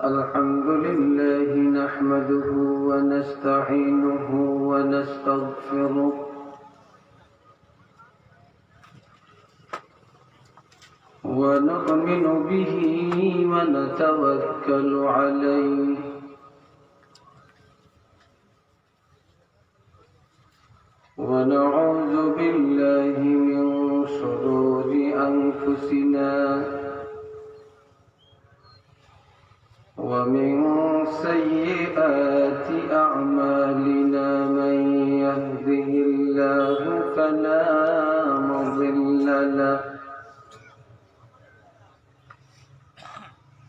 الحمد لله نحمده ونستعينه ونستغفره ونؤمن به ونتوكل عليه ونعوذ بالله من شرور أنفسنا ومن سيئات أعمالنا من يهده الله فلا مضل له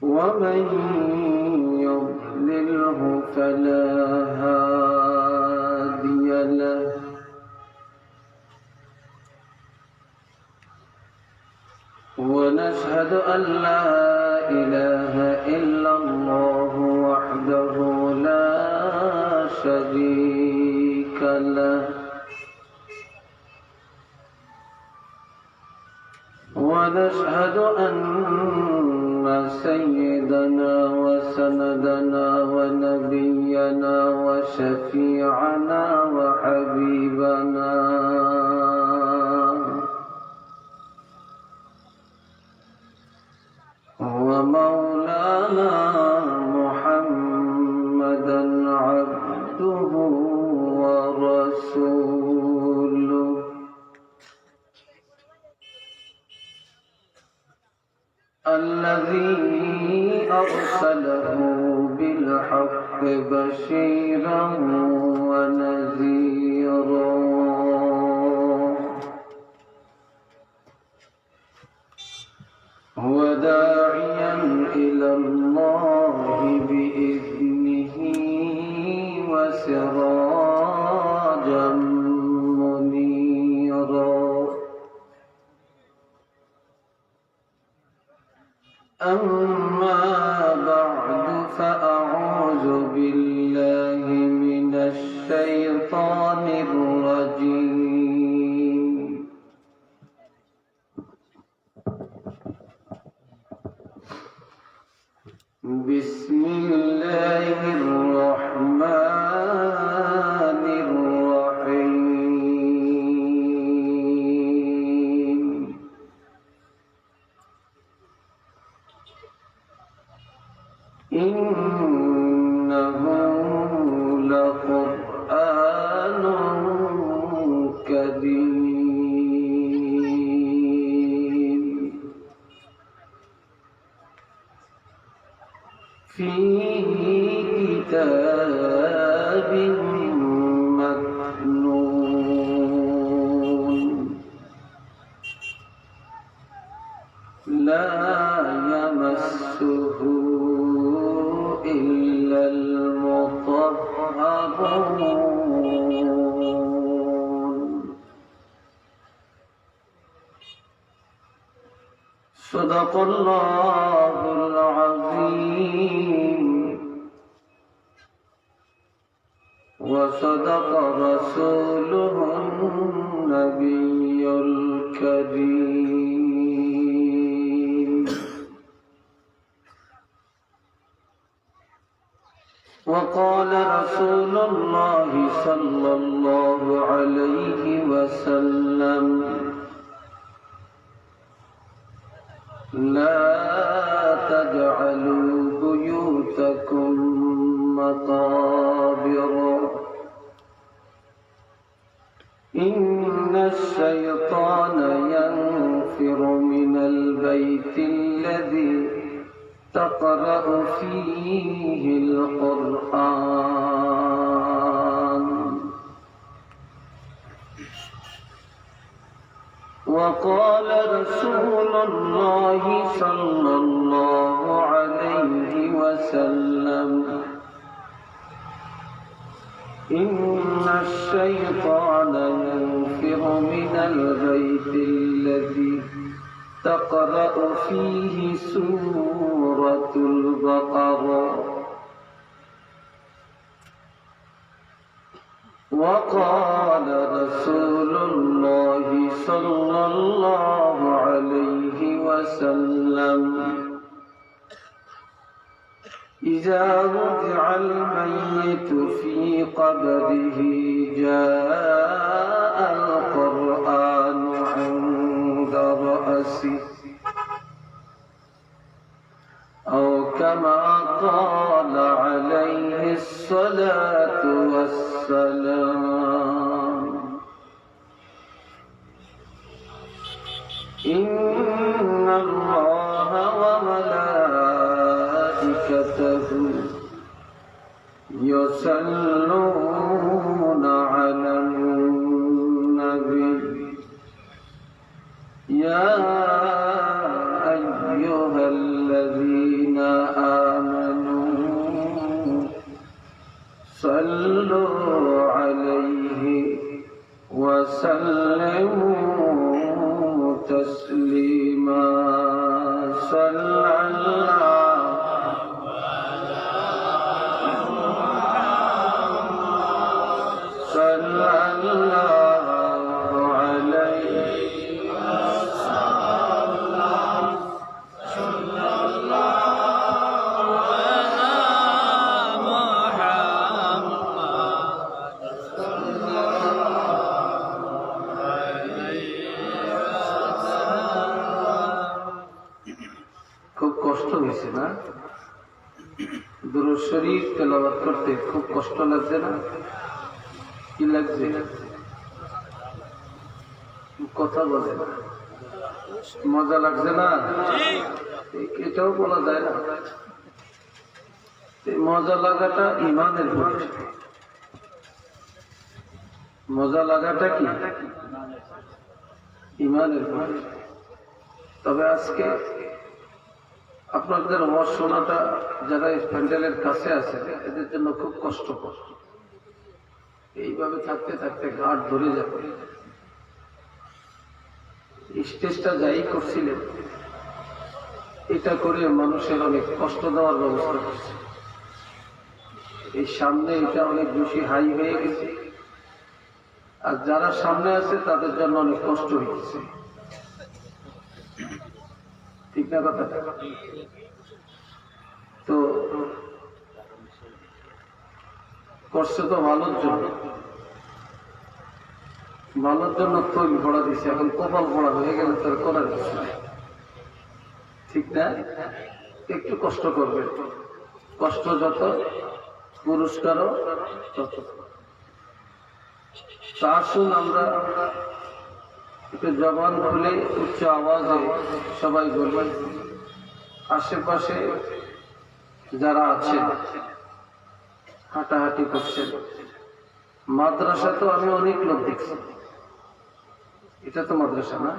ومن يضلله فلا هادي له ونشهد أن لا إله إلا الله وحده لا شريك له ونشهد أن سيدنا وسندنا ونبينا وشفيعنا وحبيبنا ومولانا محمدا عبده ورسوله الذي أرسله بالحق بشيرا ونذيرا وداعيا إلى الله بإذنه وسراجا منيرا أما بعد فأعوذ بالله من الشيطان الرجيم بسم الله الرحمن الرحيم إنه لقرآن كريم في كتاب مكنون لا يمسه إلا المطهرون صدق الله العظيم وصدق رسوله النبي الكريم وقال رسول الله صلى الله عليه وسلم لا تجعلوا بيوتكم مقابر إن الشيطان ينفر من البيت الذي تقرأ فيه القرآن وقال رسول الله صلى الله عليه وسلم إن الشيطان ينفر من البيت الذي تقرأ فيه سورة البقرة وقال رسول الله صلى الله عليه وسلم إذا وضع الميت في قبره جاء القرآن عند رأسه أو كما قال عليه الصلاة والسلام إن الله وملائكته يصلون على النبي يا أيها الذين آمنوا صلوا عليه وسلموا تسليما صلى الله दुरूद शरीफ तेलावत करते खूब कष्ट लगছে না কি লাগছে কথা বলে মজা লাগছে না এটাও বলা যায় না মজা লাগাটা ঈমানের পরিচয় মজা লাগাটা কি ঈমানের পরিচয় তবে আজকে আপনাদের ওয়াজ শোনাটা যারা প্যান্ডেলের কাছে আছে এদের জন্য খুব কষ্টকর এইভাবে থাকতে থাকতে ঘাট ধরে যাবে স্টেজটা যাই করছিলেন এটা করে মানুষের অনেক কষ্ট দেওয়ার ব্যবস্থা করছে এই সামনে এটা অনেক বেশি হাই হয়ে গেছে আর যারা সামনে আছে তাদের জন্য অনেক কষ্ট হয়েছে ঠিক না কথা তো করছে তো ভালোর জন্য তৈরি পড়া দিছে এখন কপাল পড়া হয়ে গেলে তার করার কিছু নেই ঠিক না একটু কষ্ট করবে কষ্ট যত পুরস্কারও তত তা আসুন আমরা একটু জবান খুলে উচ্চ আওয়াজে সবাই বলবে আশেপাশে যারা আছেন হাঁটাহাঁটি করছেন মাদ্রাসা তো আমি অনেক লোক দেখছি এটা তো মাদ্রাসা না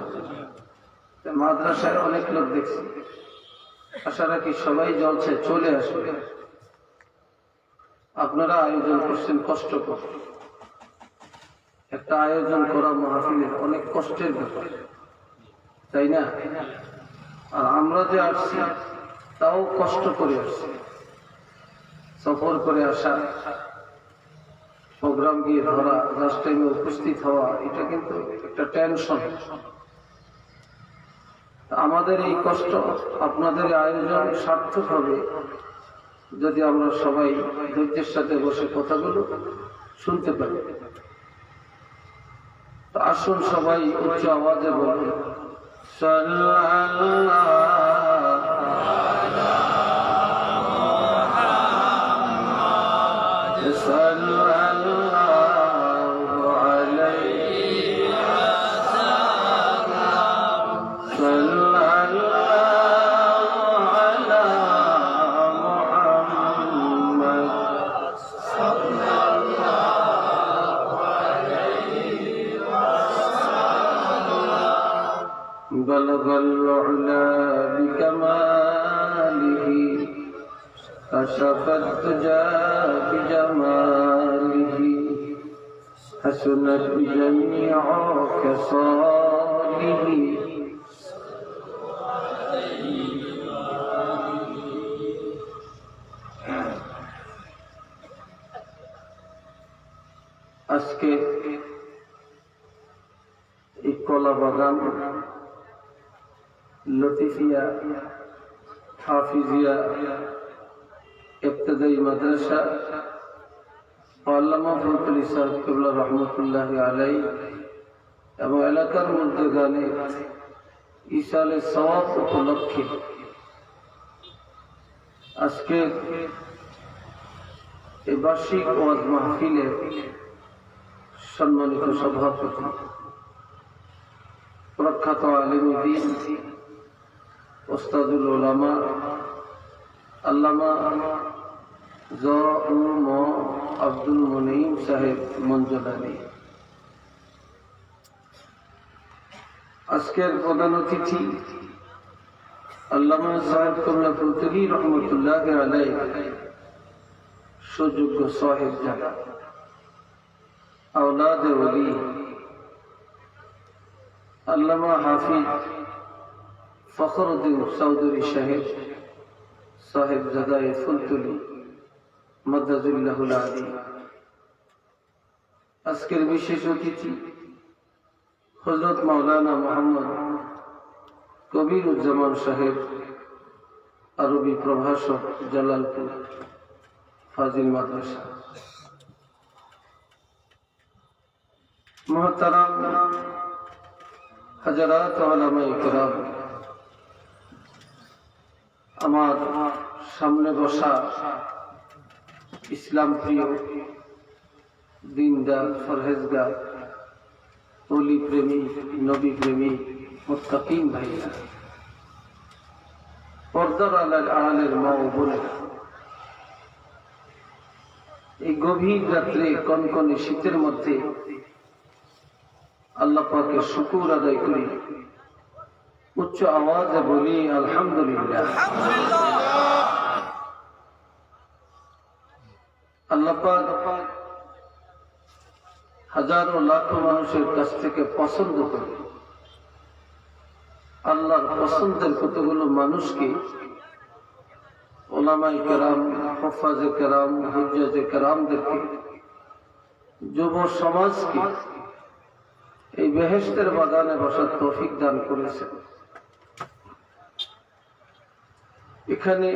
মাদ্রাসায় অনেক লোক দেখছি আশা রাখি সবাই জলছে চলে আসবে আপনারা আয়োজন করছেন কষ্ট করে একটা আয়োজন করা মাহফিলের অনেক কষ্টের ব্যাপার তাই না আর আমরা যে আসছি তাও কষ্ট করে আসছি সফর করে আসা প্রোগ্রাম গিয়ে ধরা লাস্ট টাইমে উপস্থিত হওয়া এটা কিন্তু একটা টেনশন আমাদের এই কষ্ট আপনাদের আয়োজন সার্থক হবে যদি আমরা সবাই ধৈর্যের সাথে বসে কথাগুলো শুনতে পারি তো আসুন সবাই উচ্চ আওয়াজে বলুন بلغ العلا بكماله كشف الدجى بجماله حسنت جميع خصاله আজকে এই কলা বাগান লতিফিয়া হাফিজিয়া ইবতদায়ী মাদ্রাসা আল্লামা ফজলুল ইসলাম কিবলা রহমতুল্লাহ আলাইহি এবং এলাকার মধ্যে গানে ইসালে সওয়াব উপলক্ষে আজকে এই বার্ষিক ওয়াজ মাহফিলের সম্মানিত সভাপতি প্রখ্যাত আলেমে দ্বীন ওস্তাদুল উলামা আল্লামা জ.ম. আব্দুল মুনিম সাহেব মঞ্জুরানী, আজকের প্রধান অতিথি আল্লামা সাহেব কমলা ফুলতলি রহমতুল্লাহ আলাইহি, সুযোগ্য সাহেব জানা আওলাদ ওলি আল্লামা হাফিজ ফখরুদ্দিন চৌধুরী সাহেব সাহেব জাদায়ে ফুলতলি মাদ্দাজুল্লাহুল আলী। আজকের বিশেষ অতিথি হযরত মাওলানা মুহাম্মদ কবিরুজ্জামান সাহেব, আরবি প্রভাষক, জালালপুর ফাজিল মাদ্রাসা। মুহতারাম হাজারাত উলামায়ে কেরাম, আমার সামনে বসা ইসলাম প্রিয়, দিনদার, ফরহেজগার, ওলি প্রেমী, নবী প্রেমী, মুত্তাকিন ভাইয়া, পর্দার আড়ালের মা ও বোনেরা, এই গভীর রাত্রে কনকনে শীতের মধ্যে আল্লাহ পাকের শুকর আদায় করি, উচ্চ আওয়াজে বলি আলহামদুলিল্লাহ। আল্লাহ পাক হাজারো লাখো মানুষের কাছ থেকে পছন্দ করে আল্লাহর পছন্দের কতগুলো মানুষকে উলামায়ে কেরাম, হুফাজে কেরাম, হুজ্জাজে কেরামদেরকে, যুব সমাজকে এই বেহেশতের বাগানে বসার তৌফিক দান করেছেন। এখানে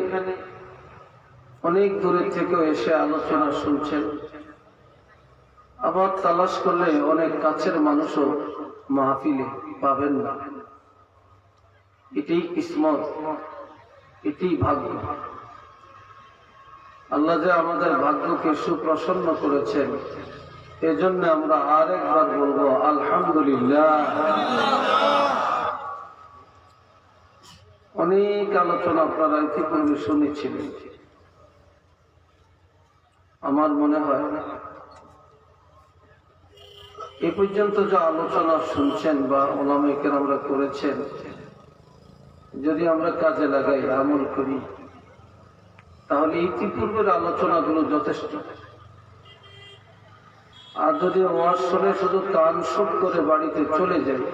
অনেক দূরের থেকে এসে আলোচনা শুনছেন, আবার তালাশ করলে অনেক কাছের মানুষও মাহফিলে পাবেন না। এটাই কিসমত, এটাই ভাগ্য। আল্লাহ যে আমাদের ভাগ্যকে সুপ্রসন্ন করেছেন, এজন্য আমরা আরেকবার বলবো আলহামদুলিল্লাহ। অনেক আলোচনা আপনারা ইতিপূর্বে শুনেছিলেন। আমার মনে হয় এ পর্যন্ত যে আলোচনা শুনছেন বা উলামায়ে কেরামরা করেছেন, যদি আমরা কাজে লাগাই, আমল করি, তাহলে ইতিপূর্বের আলোচনাগুলো যথেষ্ট। আর যদি ওয়াজ শুনে শুধু কান শোক করে বাড়িতে চলে যায়,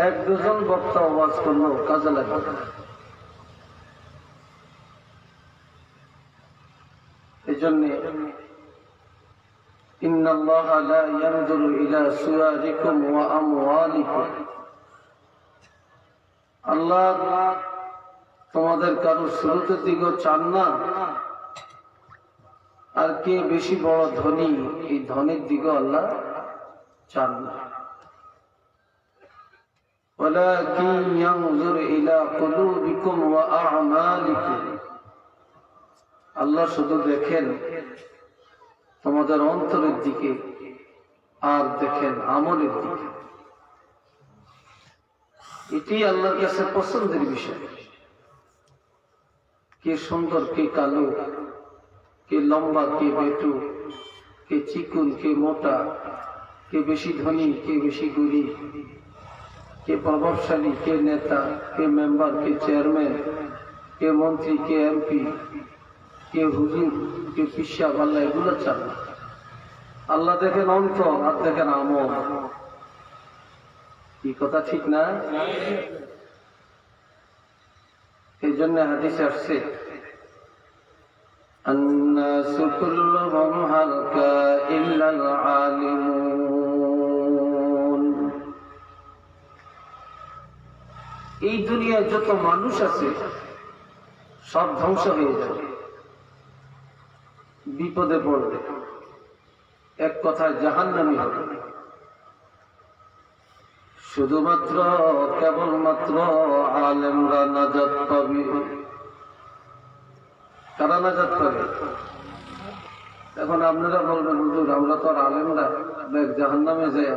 এক দুজন বক্তা ওয়াজ করলো, কাজে লাগবে না। এজন্য ইন্নাল্লাহা লা ইয়ানজুরু ইলা সুওয়ারিকুম ওয়া আমওয়ালিকুম, আল্লাহ তোমাদের কারো সুরতের দিকেও চান না, আর কে বেশি বড় ধনী, এই ধনের দিকেও আল্লাহ চান না। ওয়ালাকিন ইয়ানজুরু ইলা কুলুবিকুম ওয়া আ'মালিকুম, আল্লাহ শুধু দেখেন তোমাদের অন্তরের দিকে আর দেখেন আমলের দিকে। এটি আল্লাহর কাছে পছন্দের বিষয়। কে সুন্দর, কে কালো, কে লম্বা, কে বেটু, কে চিকুন, কে মোটা, কে বেশি ধনী, কে বেশি গরিব, কে প্রভাবশালী, কে নেতা, কে মেম্বার, কে চেয়ারম্যান, কে মন্ত্রী, কে এমপি, কে হুজুর, কে পিসা, আল্লাহ এগুলো চান না। আল্লাহ দেখেন অন্তর আর দেখেন আমল। কি কথা ঠিক না? এই জন্য হাদিসে আসছে الناس كلهم هلكا إلا العالمون। এই দুনিয়ায় যত মানুষ আছে সব ধ্বংস হয়ে যাবে, বিপদে পড়বে, এক কথায় জাহান্নামী হবে। শুধুমাত্র কেবলমাত্র আলেমরা নাজাত পাবে। কারা নাজাত পাবে? এখন আপনারা বলবেন, হুজুর আমরা তো আর আলেমরা জাহান্নামে যাই,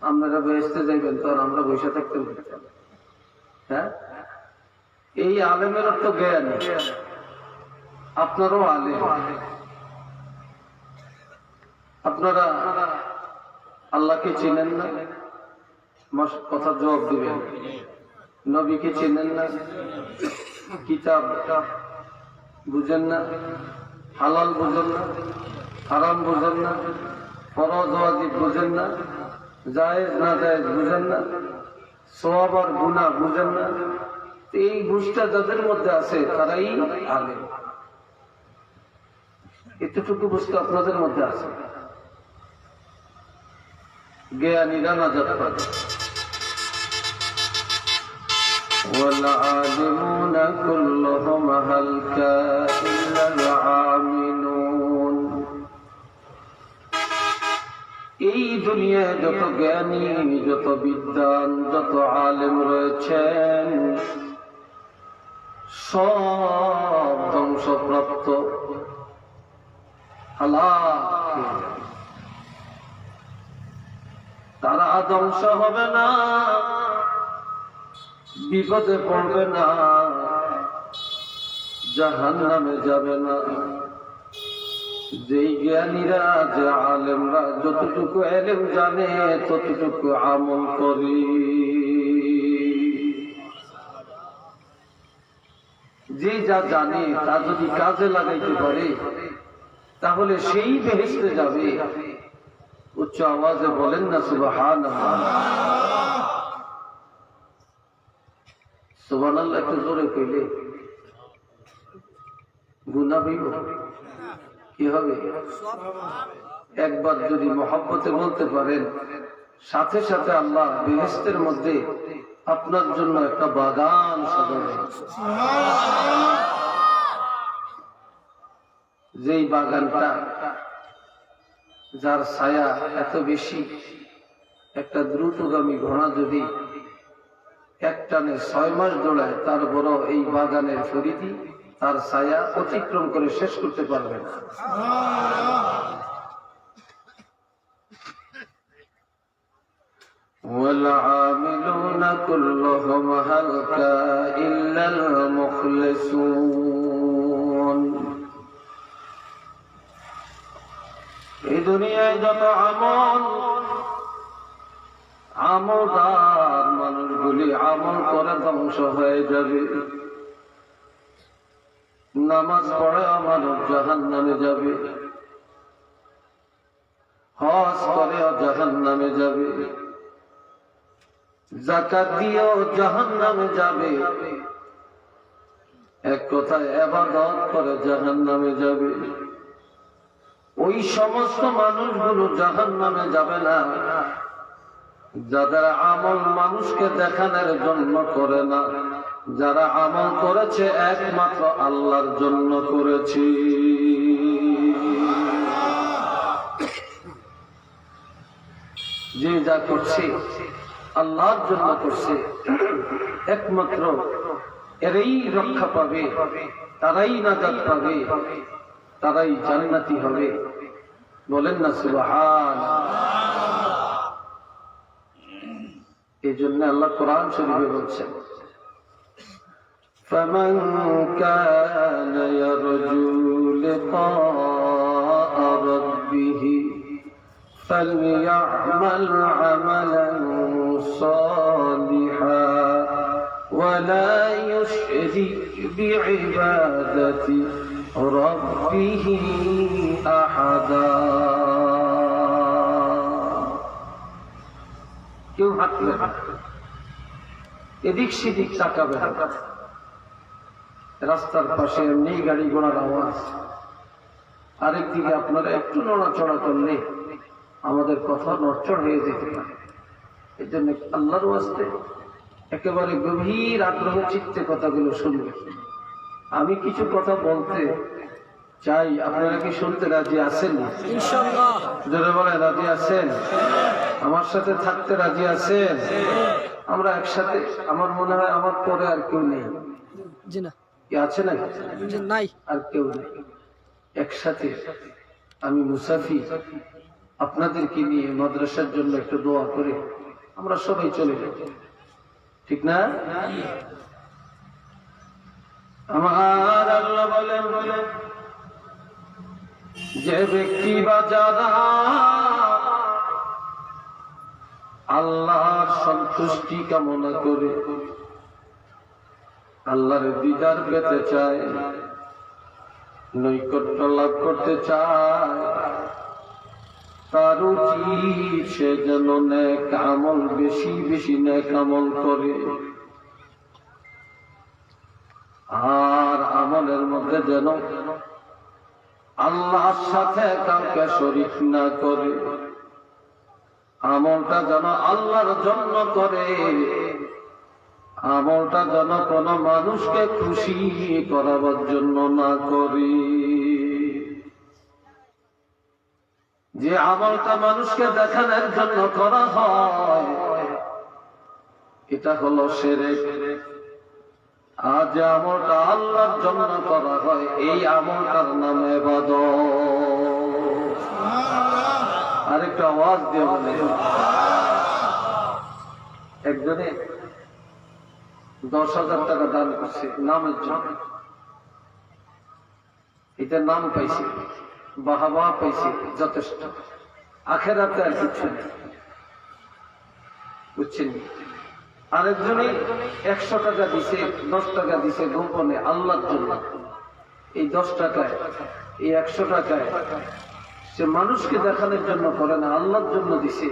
আপনারা বেহেশতে যাইবেন, তো আর আমরা বসে থাকতে পারতাম? হ্যাঁ, এই আলেমের অর্থ জ্ঞান। আপনারও আলেম, আপনারা আল্লাহকে চিনেন না, কথা জবাব দিবেন। নবীকে চিনেন না, কিতাব বুঝেন না, হালাল বুঝেন না, হারাম বুঝেন না, ফরজ ওয়াজিব বুঝেন না, জায়েজ না জায়েজ বুঝেন না, সওয়াব আর গুনাহ বুঝেন না। এই বুঝটা যাদের মধ্যে আছে তারাই আলেম। এতটুকু বুঝতে আপনাদের মধ্যে আছে। জ্ঞানীরা নাজাত পাবে। والعالمون كلهم هلكا إلا العاملون। এই দুনিয়ায় যত জ্ঞানী, যত বিদ্বান, যত আলেম রয়েছেন সব ধ্বংসপ্রাপ্ত, হালাক। তারা ধ্বংস হবে না, বিপদে পড়বে না, জাহান্নামে যাবে না। যেই জ্ঞানীরা, যে আলেমরা যতটুকু এলেম জানে ততটুকু আমল করি, যে যা জানে তা যদি কাজে লাগাইতে পারে তাহলে সেই বেহেশতে যাবে। উচ্চ আওয়াজে বলেন না সুবহানাল্লাহ। সুবহানাল্লাহ একটু জোরে কইলে গুনাহ হইব? কি হবে? একবার যদি মহব্বতে বলতে পারেন, সাথে সাথে আল্লাহ বেহেশতের মধ্যে আপনার জন্য একটা বাগান সাজাবেন। যেই বাগানটা, যার ছায়া এত বেশি, একটা দ্রুতগামী ঘোড়া যদি এক টানে 6 মাস দৌড়ায়, তার বড় এই বাগানের পরিধি তার ছায়া অতিক্রম করে শেষ করতে পারবে না। والعاملون كلهم هلكا إلا المخلصون। এই দুনিয়ায় যত আমলদার মানুষগুলি আমল করে ধ্বংস হয়ে যাবে। নামাজ পড়ে মানুষ জাহান্নামে যাবে, হজ করে জাহান্নামে যাবে, যাকাত দিয়েও জাহান্নামে যাবে, এক কথায় ইবাদত করে জাহান্নামে যাবে। ওই সমস্ত মানুষগুলো জাহান্নামে যাবে না যাদের আমল মানুষকে দেখানোর জন্য করে না, যারা আমল করেছে একমাত্র আল্লাহর জন্য করেছে। যে যা করছে আল্লাহর জন্য করছে, একমাত্র এরাই রক্ষা পাবে, তারাই নাজাত পাবে, তারাই জান্নাতি হবে। বলেন না সুবহানাল্লাহ। এই জন্য আল্লাহ কোরআন শরীফে বলছেন, فمن كان يرجو لقاء ربه فليعمل عملا صالحا ولا يشرك بعبادة ربه أحدا। কেউ হাঁটবে না, এদিক সেদিক তাকাবে না, রাস্তার পাশে এমনি গাড়ি ঘোড়ার আওয়াজ, আরেকদিকে আপনারা একটু নড়াচড়া করলে আমাদের কথা নড়চড় হয়ে যেতে পারে। এই জন্য আল্লাহর ওয়াস্তে একেবারে গভীর আগ্রহ চিত্তে কথাগুলো শুনবে। আমি কিছু কথা বলতে চাই। আপনারা কি শুনতে রাজি আছেন? ইনশাআল্লাহ। জোরে বলেন, রাজি আছেন? আমার সাথে থাকতে রাজি আছেন? আমরা একসাথে, আমার মনে হয় আমার পরে আর কেউ নেই। জি না। কি আছে না? জি নাই। আর কেউ নেই। একসাথে আমি মুসাফি আপনাদেরকে নিয়ে মাদ্রাসার জন্য একটু দোয়া করে আমরা সবাই চলে যাব, ঠিক না? আমার আল্লাহ বলেন, যে ব্যক্তি বা যারা আল্লাহর সন্তুষ্টি কামনা করে, আল্লাহর দিদার পেতে চায়, নৈকট্য লাভ করতে চায়, তার উচিত সে যেন নেক আমল, বেশি বেশি নেক আমল করে, আর আমলের মধ্যে যেন আল্লাহর সাথে কাউকে শরীক না করে, আমলটা যেন আল্লাহর জন্য করে, আমলটা যেন কোন মানুষকে খুশি করাবার জন্য না করে। যে আমলটা মানুষকে দেখানোর জন্য করা হয় এটা হলো শিরক। আর যে আমলটা আল্লাহর জন্য করা হয় এই আমলটার নাম ইবাদত। আরেকটা আওয়াজ দিয়ে বলেন। একজনে 10,000 টাকা দান করছে নামের জন্য, এটা নাম পাইছে, বাহাবা পাইছে, যথেষ্ট। আখেরাতে আর কিছু নেই, বুঝছেন? আরেকজনে 100 টাকা দিছে, 10 টাকা দিছে গোপনে আল্লাহর জন্য। এই 10 টাকায়, এই 100 টাকায় সে মানুষকে দেখানোর জন্য করে না, আল্লাহর জন্য দিছে।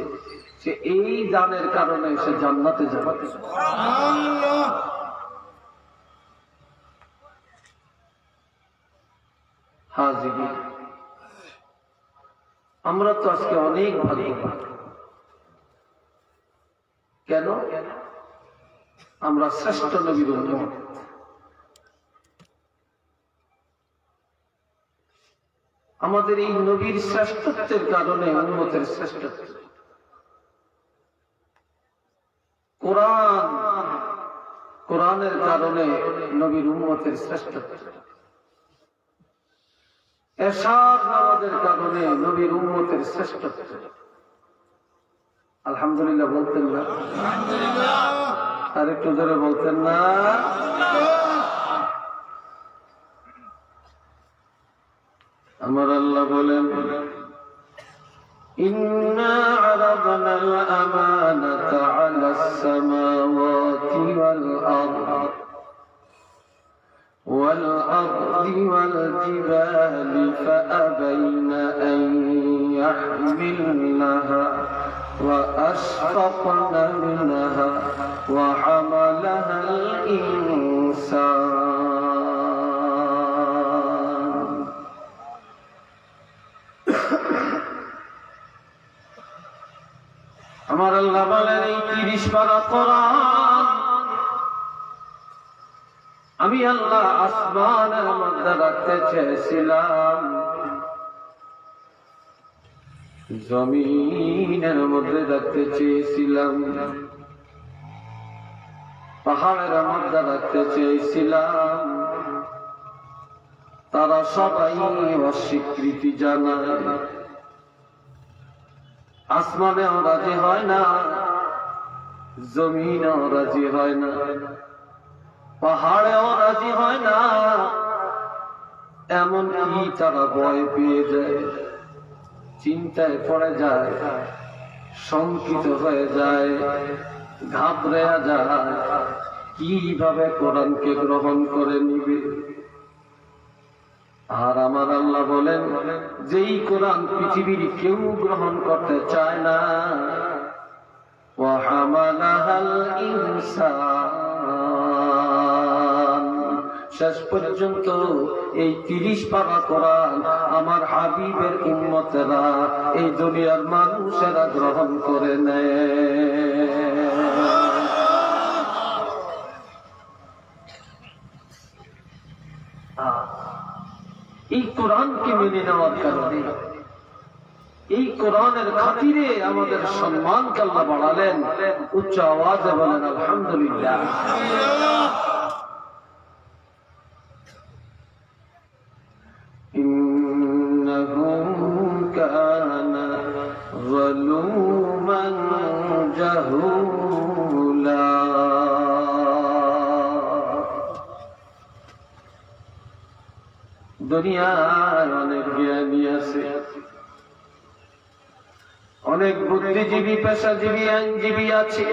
সে এই দানের কারণে সে জান্নাতে যাবে। হাজিরিন, আমরা তো আজকে অনেক ভাগ্যবান। কেন? আমরা শ্রেষ্ঠ নবীর উম্মত। আমাদের এই নবীর শ্রেষ্ঠত্বের কারণে উম্মতের শ্রেষ্ঠত্ব। কোরআনের কারণে নবীর উম্মতের শ্রেষ্ঠত্ব। এশার নামাজের কারণে নবীর উম্মতের শ্রেষ্ঠত্ব। আলহামদুলিল্লাহ বলতেন না? আর একটু জোরে বলতেন না? আমার আল্লাহ বলেন, ইন্না আরাদনা আল-আমানাতা আলাস সামাওয়াতি ওয়াল আরদ والأرض والجبال فأبين أن يحملنها وأشفقن منها وحملها الإنسان আমার আল্লাহ বলেন, এই 30 পারা কোরআন আমি আল্লাহ আসমানের মধ্যে রাখতে চেয়েছিলাম, জমিনের মধ্যে রাখতে চেয়েছিলাম, পাহাড়ের মধ্যে রাখতে চেয়েছিলাম। তারা সবাই অস্বীকৃতি জানায়। আসমানেও রাজি হয় না, জমিনেও রাজি হয় না, পাহাড়েও রাজি হয় না। এমনকি তারা ভয় পেয়ে যায়, চিন্তায় পড়ে যায়, শঙ্কিত হয়ে যায়, ঘাবড়ে যায়, কিভাবে কোরআনকে গ্রহণ করে নিবে। আর আমার আল্লাহ বলেন, যেই কোরআন পৃথিবীর কেউ গ্রহণ করতে চায় না, ওয়াহামালাহাল ইনসান, শেষ পর্যন্ত এই 30 পারা কোরআন আমার হাবিবের উম্মতেরা, এই দুনিয়ার মানুষেরা গ্রহণ করে নেয়। এই কোরআনকে মেনে নেওয়ার কারণে, এই কোরআনের খাতিরে আমাদের সম্মানকে আল্লাহ বাড়ালেন। উচ্চ আওয়াজে বলেন আলহামদুলিল্লাহ। ইন্নাহু কানা যালুমান জাহুলা। দুনিয়ায় অনেক জ্ঞানী আছে, অনেক বুদ্ধিজীবী, পেশাজীবী, আইনজীবী আছে,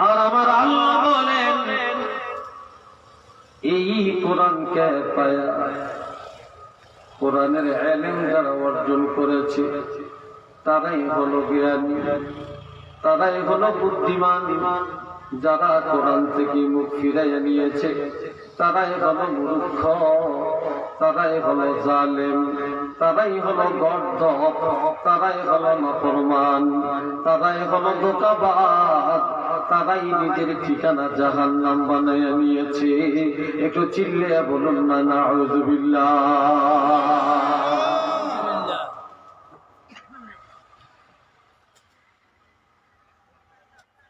আর আমার আল্লাহ বলেন এই কোরআনকে পায়া, কোরআনের ইলম যারা অর্জন করেছে তারাই হলো জ্ঞানী, তারাই হলো বুদ্ধিমান। যারা কোরআন থেকে মুখ ফিরাইয়া নিয়েছে তারাই হলো মূর্খ, তারাই হলো জালেম, তারাই হলো গর্দভ, তারাই হলো নাফরমান, তারাই হলো ধোঁকাবাজ, তারাই নিজের ঠিকানা জাহান্নাম বানাইয়া নিয়েছে। একটু চিল্লিয়া বলুন না নাউযুবিল্লাহ।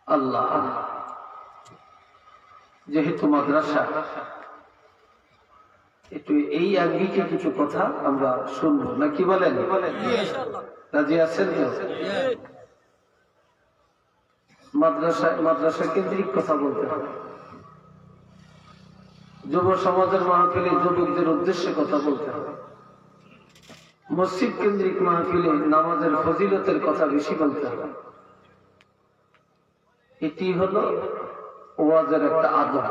আল্লাহ যেহেতু মাদ্রাসা, একটু এই আঙ্গিকে কিছু কথা আমরা শুনবো, না কি বলেন? রাজি আছেন তো? মাদ্রাসা কেন্দ্রিক কথা বলতে হবে। যুব সমাজের মাহফিলে যুবকদের উদ্দেশ্যে কথা বলতে হবে। মসজিদ কেন্দ্রিক মাহফিলে নামাজের ফজিলতের কথা বেশি বলতে হবে। এটি হলো ওয়াজের একটা আদব।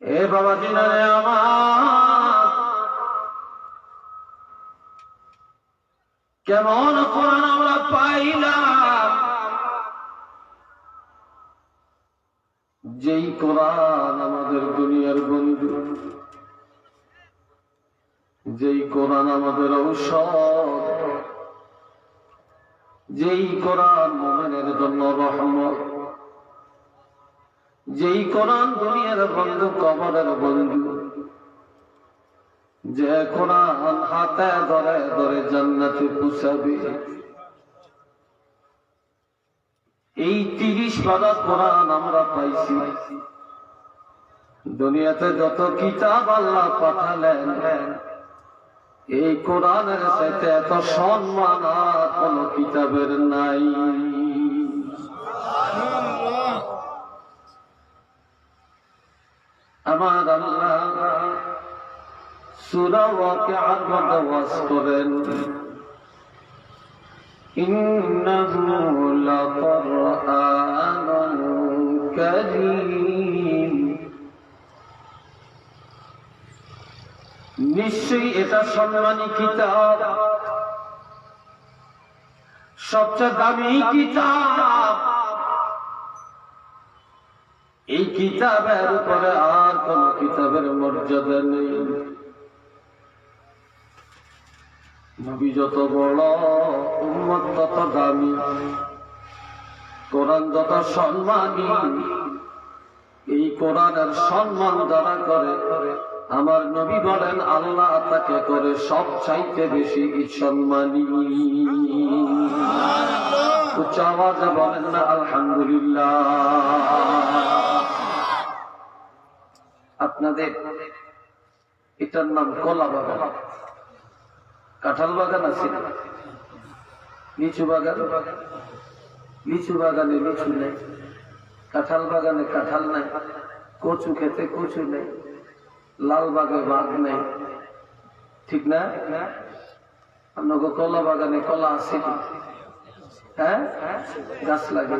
এ বাবা দিনারে আমার, কেমন কোরআন আমরা পাইলাম, যেই কোরআন আমাদের দুনিয়ার বন্ধু, যেই কোরআন আমাদের ঔষধ, যেই কোরআন মুমিনের জন্য রহমত, যেই কোরআন দুনিয়ার বন্ধু কবরের বন্ধু, যে কোরআন হাতে ধরে ধরে জান্নাতে পৌঁছাবে। এই 30 পারা কোরআন আমরা পাইছি। দুনিয়াতে যত কিতাব আল্লাহ পাঠালেন, এই কোরআনের সাথে এত সম্মান আর কোন কিতাবের নাই। আমার আল্লাহ সূরা ওয়াকিআর মধ্যে ওয়াজ করেন, ইন্নাহু লাকুরআনুন কারীম। নিশ্চয়ই এটা সম্মানী কিতাব, সবচেয়ে দামি কিতাব। এই কিতাবের উপরে আর কোন কিতাবের মর্যাদা নেই। নবী যত বড়, উম্মত তত দামি, কোরআন যত সম্মানী। এই কোরআনের সম্মান যারা করে, আমার নবী বলেন আল্লাহ তাকে করে সব চাইতে বেশি সম্মানী। উচ্চ আওয়াজে বলেন না আলহামদুলিল্লাহ। আপনাদের এটার নাম কলা বাগান। কাঁঠাল বাগান আছে, লিচু বাগান, লিচু বাগানে লিচু নেই, কাঁঠাল বাগানে কাঁঠাল নাই, কচু খেতে কচু নেই, লাল বাগে বাঘ নেই, ঠিক না? আপনাকে কলা বাগানে কলা আছে কি? হ্যাঁ, গাছ লাগে।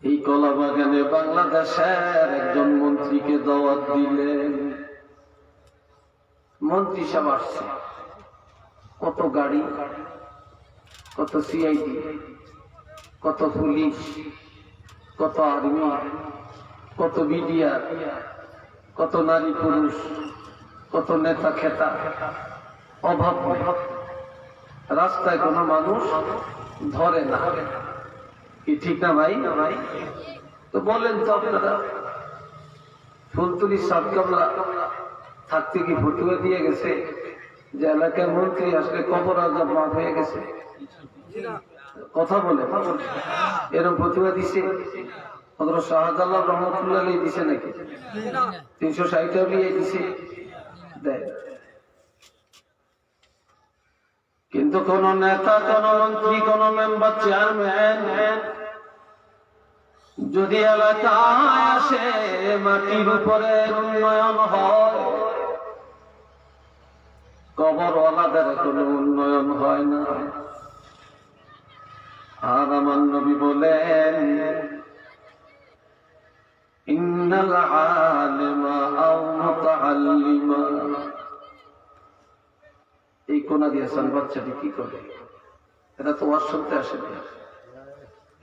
এই কলা বাগানে বাংলাদেশের একজন মন্ত্রীকে দাওয়াত দিলেন। মন্ত্রী সাহেব আসছে, কত গাড়ি, কত সিআইডি, কত পুলিশ, কত আর্মি, কত বিডিআর, কত নারী পুরুষ, কত নেতা খেতা, অভাব। রাস্তায় কোনো মানুষ ধরে না, কি ঠিক না ভাই? তো বলেন তো আপনারা, ফুলতুলি সাতকামলা থাকতে কি ফটুয়া দিয়ে গেছে যে এলাকার মন্ত্রী আসলে কবর আজাব মাফ হয়ে গেছে? কথা বলে এরকম ফটুয়া দিছে? হযরত শাহজালাল রহমাতুল্লাহ আলাইহি দিছে নাকি? 360 নিয়ে দিছে দেয়। কিন্তু কোন নেতা, কোন মন্ত্রী, কোন মেম্বার, চেয়ারম্যান যদি এলাকায় আসে মাটির উপরে উন্নয়ন হয়, কবরওয়ালাদের কোনো উন্নয়ন হয় না। আর আমার নবী বলেন, ইন্নাল আলিমা আও মুতাআল্লিমা। এই কোনা দিয়েছেন বাচ্চাটি কি করে? এটা তো ওয়াজ শুনতে আসে না,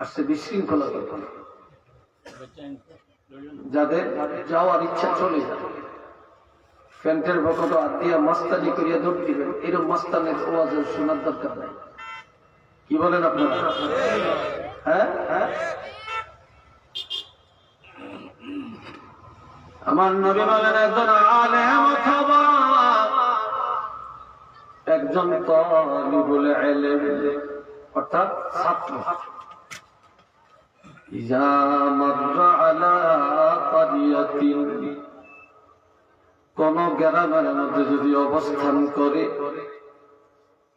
আসছে বিশৃঙ্খলা করতে। যাদের যাওয়ার ইচ্ছা চলে যাবে, প্যান্টের বকট হাত দিয়া মাস্তানি করিয়া দৌড় দিবেন, এরকম মাস্তানের ওয়াজের শোনার দরকার নাই। কি বলেন আপনারা? হ্যাঁ, আমার নবী বলেন, একজন আলেম অথবা একজন তালিবুল ইলম অর্থাৎ ছাত্র ইযা মাররা আলা ক্বরিয়াতিন, কোন গ্রামের মধ্যে যদি অবস্থান করে,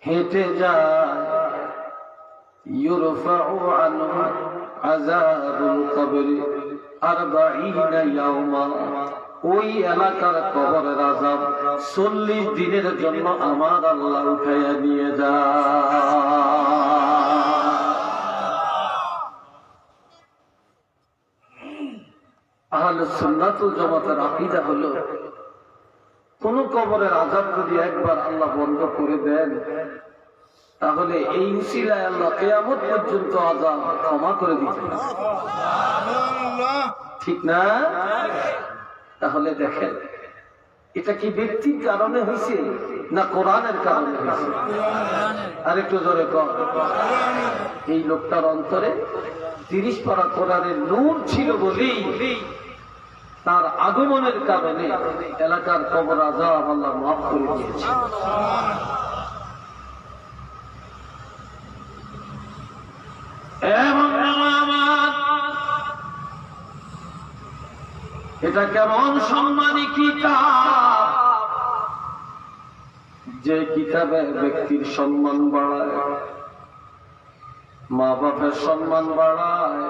হেঁটে যায়, ইউরফাউ আনহু আযাবুল কবরি 40 ইয়াওমা, ওই এলাকার কবরের আযাব 40 দিনের জন্য আমার আল্লাহ উঠাইয়া নিয়ে যায়। আহলুস সুন্নাত ওয়াল জামাতের আকীদা হলো, কোন কবরের আযাব যদি একবার আল্লাহ বন্ধ করে দেন, তাহলে এই উসিলায় আল্লাহ কিয়ামত পর্যন্ত আযাব ক্ষমা করে দিতে পারেন। ঠিক না? তাহলে দেখেন, এটা কি ব্যক্তির কারণে হয়েছে না কোরআনের কারণে হয়েছে? আরেকটু জোরে কর। এই লোকটার অন্তরে 30 পারা কোরআনের নূর ছিল বলেই তার আগমনের কারণে এলাকার কবর আযাব আল্লাহ মাফ করে দিয়েছে। এটা কেমন সম্মানী কিতাব, যে কিতাবে ব্যক্তির সম্মান বাড়ায়, মা বাপের সম্মান বাড়ায়,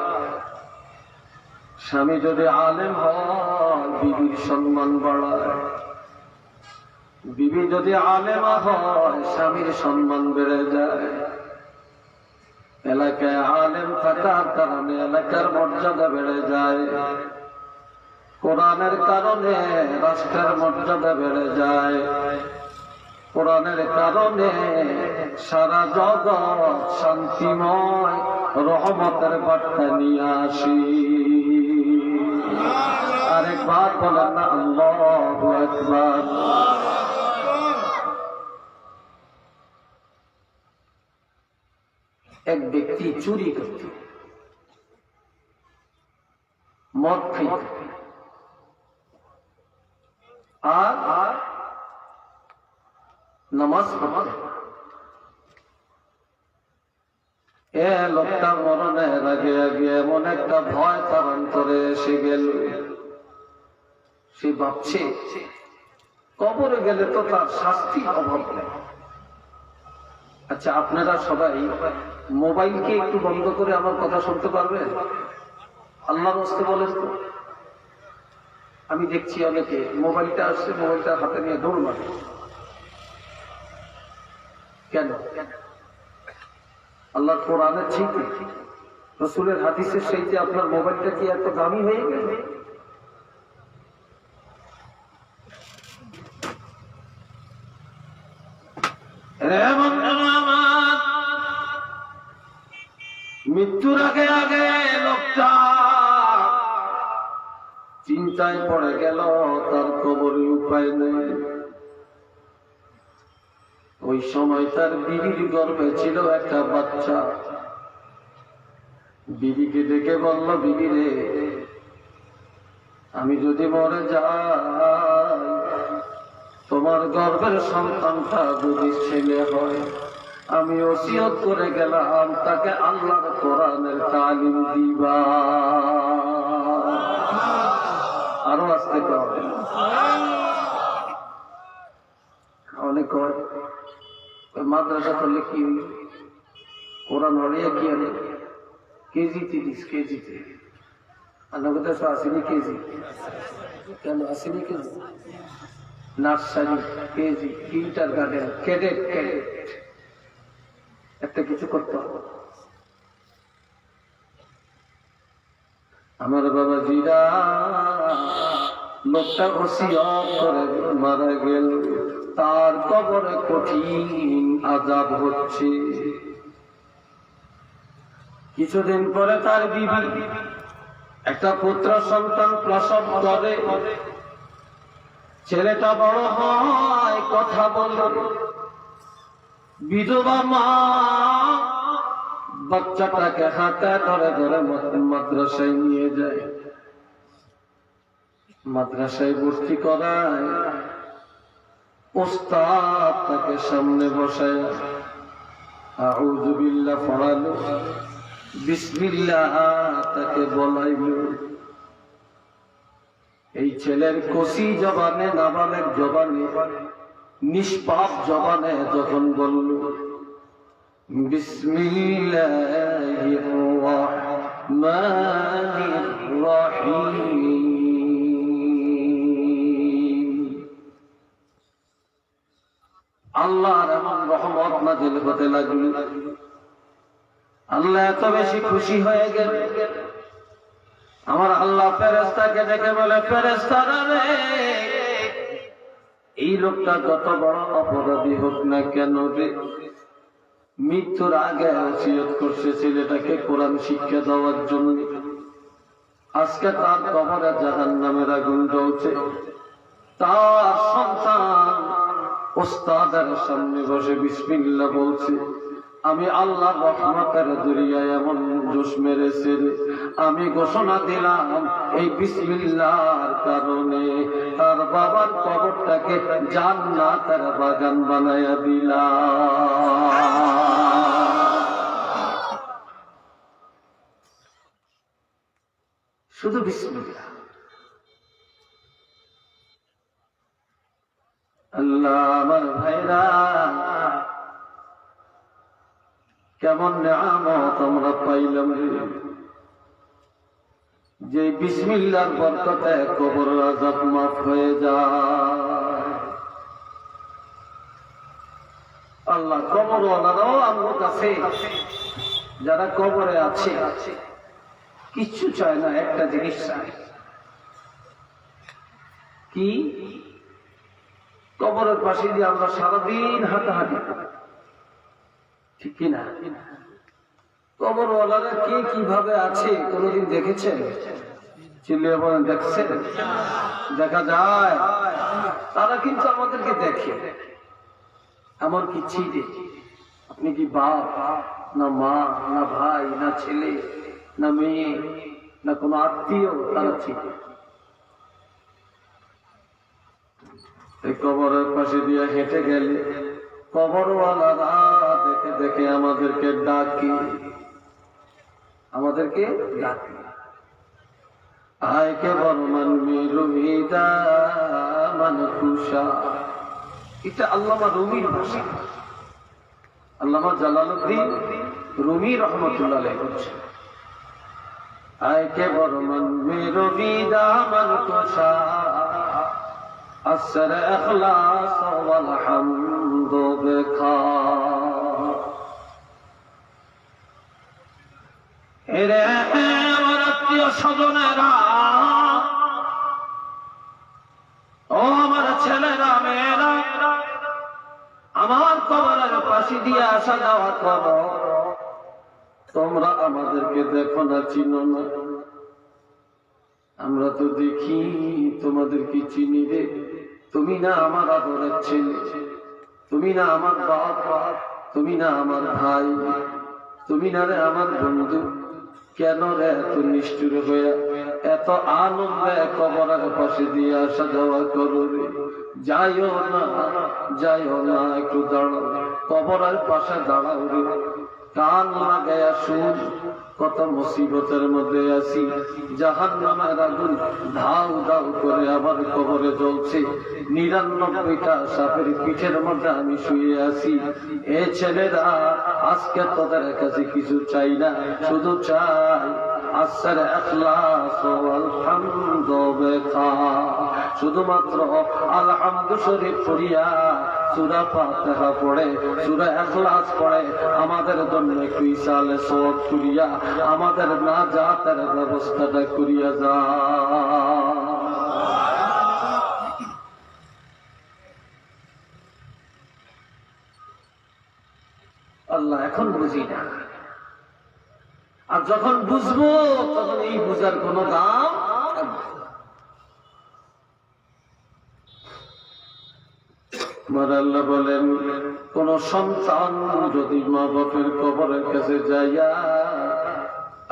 স্বামী যদি আলেম হয় বিবির সম্মান বাড়ায়, বিবি যদি আলেমা হয় স্বামীর সম্মান বেড়ে যায়। এলাকায় আলেম থাকার কারণে এলাকার মর্যাদা বেড়ে যায়, কোরআনের কারণে রাষ্ট্রের মর্যাদা বেড়ে যায়, কোরআনের কারণে সারা জগৎ শান্তিময় রহমতের বার্তা নিয়ে আসি। আরেকবার বলেন না আল্লাহু আকবার। এক ব্যক্তি চুরি করত, মদ খাইত, আর নামাজ পড়ত। লোকটা মরণের আগে আগে এমন একটা ভয় তার অন্তরে এসে গেল, সে ভাবছে কবরে গেলে তো তার শাস্তি অভাব নেই। আচ্ছা, আপনারা সবাই মোবাইলকে একটু বন্ধ করে আমার কথা শুনতে পারবেন? আল্লাহর রাস্তে বলেন তো। আমি দেখছি অনেকে মোবাইলটা আসছে, মোবাইলটা হাতে নিয়ে দৌড় মারে। কেন? আল্লাহর কোরআনের ঠিক রাসূলের হাদিসের সাথে আপনার মোবাইলটা কি এত দামি হয়ে গেল? মৃত্যুর আগে আগে লোকটা চিন্তায় পড়ে গেল, তার কবরে উপায় নেই। ওই সময় তার বিবির গর্ভে ছিল একটা বাচ্চা। বিবিকে ডেকে বলল, বিবি রে, আমি যদি মরে যাই, তোমার গর্ভের সন্তানটা যদি ছেলে হয়, আমি ওসিয়ত করে গেলাম তাকে আল্লাহর কোরআনের তালিম দিবা। আরো আসতে হবে। অনেক মাদ্রাসা করলে কি কোরআন হলিয়া কি আনে কেজিতে দিস, কেজিতে আনাগত আসেনি কেজি, কেন আসেনি KG? Nursery KG, kinder garden, cadet, cadet একটা কিছু করতে হবে। আমার বাবা জিরা লোকটা ওসিয়ত করে মারা গেল, তার কবরে কঠিন আযাব হচ্ছে। কিছুদিন পরে তার বিবি একটা পুত্র সন্তান প্রসব করে। ছেলেটা বড় হয়, কথা বলে। বিধবা মা বাচ্চাটাকে হাতে ধরে ধরে মাদ্রাসায় নিয়ে যায়, মাদ্রাসায় ভর্তি করায়। ওস্তাদ তাকে সামনে বসায় আউযু বিল্লাহ পড়ালো, বিসমিল্লাহ তাকে বলাইল। এই ছেলের কসি জবানে, নাবালেগ জবানে, নিষ্পাপ জবানে যখন বলল বিসমিল্লাহির রহমানির রহিম, আল্লাহর এমন রহমত নাযিল হতে লাগল। আল্লাহ এত বেশি খুশি হয়ে গেল, আমার আল্লাহ ফেরেশতাকে ডেকে বলে, ফেরেশতারা রে, এই লোকটা যত বড় অপরাধী হোক না কেন রে, মৃত্যুর আগে ওসিয়ত করছে ছেলেটাকে কোরআন শিক্ষা দেওয়ার জন্য। আজকে তার কবরে জাহান্নামের আগুন জ্বলছে, তার সন্তান ওস্তাদের সামনে বসে বিসমিল্লাহ বলছে। আমি আল্লাহর রহমতের দরিয়ায় এমন জোশ মেরেছে, আমি ঘোষণা দিলাম এই বিসমিল্লাহর কারণে তার বাবার কবরটাকে জান্নাতের বাগান বানায়া দিলাম। শুধু বিসমিল্লাহ। আল্লাহ আমার ভাইরা, কেমন নিয়ামত আমরা পাইলাম যে বিসমিল্লাহর বরকতে কবরের আযাব মাফ হয়ে যায়। আল্লাহ কবরওয়ালারাও আমার কাছে, যারা কবরে আছে, কিচ্ছু চায় না, একটা জিনিস চায়। কি? কবরের পাশে দিয়ে আমরা সারাদিন হাঁটাহাঁটি, ঠিক কিনা? কবরওয়ালারা কে কিভাবে আছে কোনদিন দেখেছেন? চিল্লিয়ে বলেন, দেখছেন? দেখা যায়। তারা কিন্তু আমাদেরকে দেখে, আমার কি চিনে? আপনি কি বাপ না মা না ভাই না ছেলে না মেয়ে না কোনো আত্মীয়? তারা চিনে। এই কবরের পাশে দিয়ে হেঁটে গেলে কবরওয়ালারা দেখে দেখে আমাদেরকে ডাকি, আমাদেরকে ডাকি, আয় কে বর্মান রুমিদা মানকুশা। এটা আল্লামা রুমির ভাষা। আল্লামা জালালউদ্দিন রুমি রহমতুল্লাহ আলাইহি বলছেন, আয় কে বর্মান রুমিদা মানকুশা আসর ইখলাস ওয়াল হামদ বেখা। এরে আমার আত্মীয় স্বজনেরা, ও আমার ছেলেরা মেয়েরা, আমার কবরের পাশে দিয়ে আসা যাওয়া করো। তোমরা আমাদেরকে দেখো না, চিনো না, আমরা তো দেখি, তোমাদের কি চিনি রে? তুমি না আমার আদরের ছেলে, তুমি না আমার বাপ, তুমি না আমার ভাই, তুমি না রে আমার বন্ধু, কেন রে এত নিষ্ঠুর হয়ে এত আনন্দে কবরের পাশে দিয়ে আসা যাওয়া করো রে? যাইও না, একটু দাঁড়াও, কবরের পাশে দাঁড়াও রে, কান লাগাইয়া শুন, কত মুসিবতের মধ্যে আছি, জাহান্নামের আগুন ধাউ ধাউ করে আমার কবরে জ্বলছে, ৯৯টা সাপের পিঠের মধ্যে আমি শুয়ে আছি। এ ছেলেরা, আজকে তোদের কাছে কিছু চাই না, শুধু চাই আসর ইখলাস ওয়াল হামদ বেকা, শুধুমাত্র আলহামদু শরীফ পড়িয়া সূরা ফাতিহা পড়ে, সূরা ইখলাস পড়ে আমাদের জন্য একটু ইসালে সওয়াব করিয়া আমাদের নাজাতের ব্যবস্থাটা করিয়া যা। আল্লাহ এখন বুঝি না, আর যখন বুঝবো তখন এই বুঝার কোনো দাম থাকবে না। আমার আল্লাহ বলেন, কোন সন্তান যদি মা বাপের কবরের কাছে যাইয়া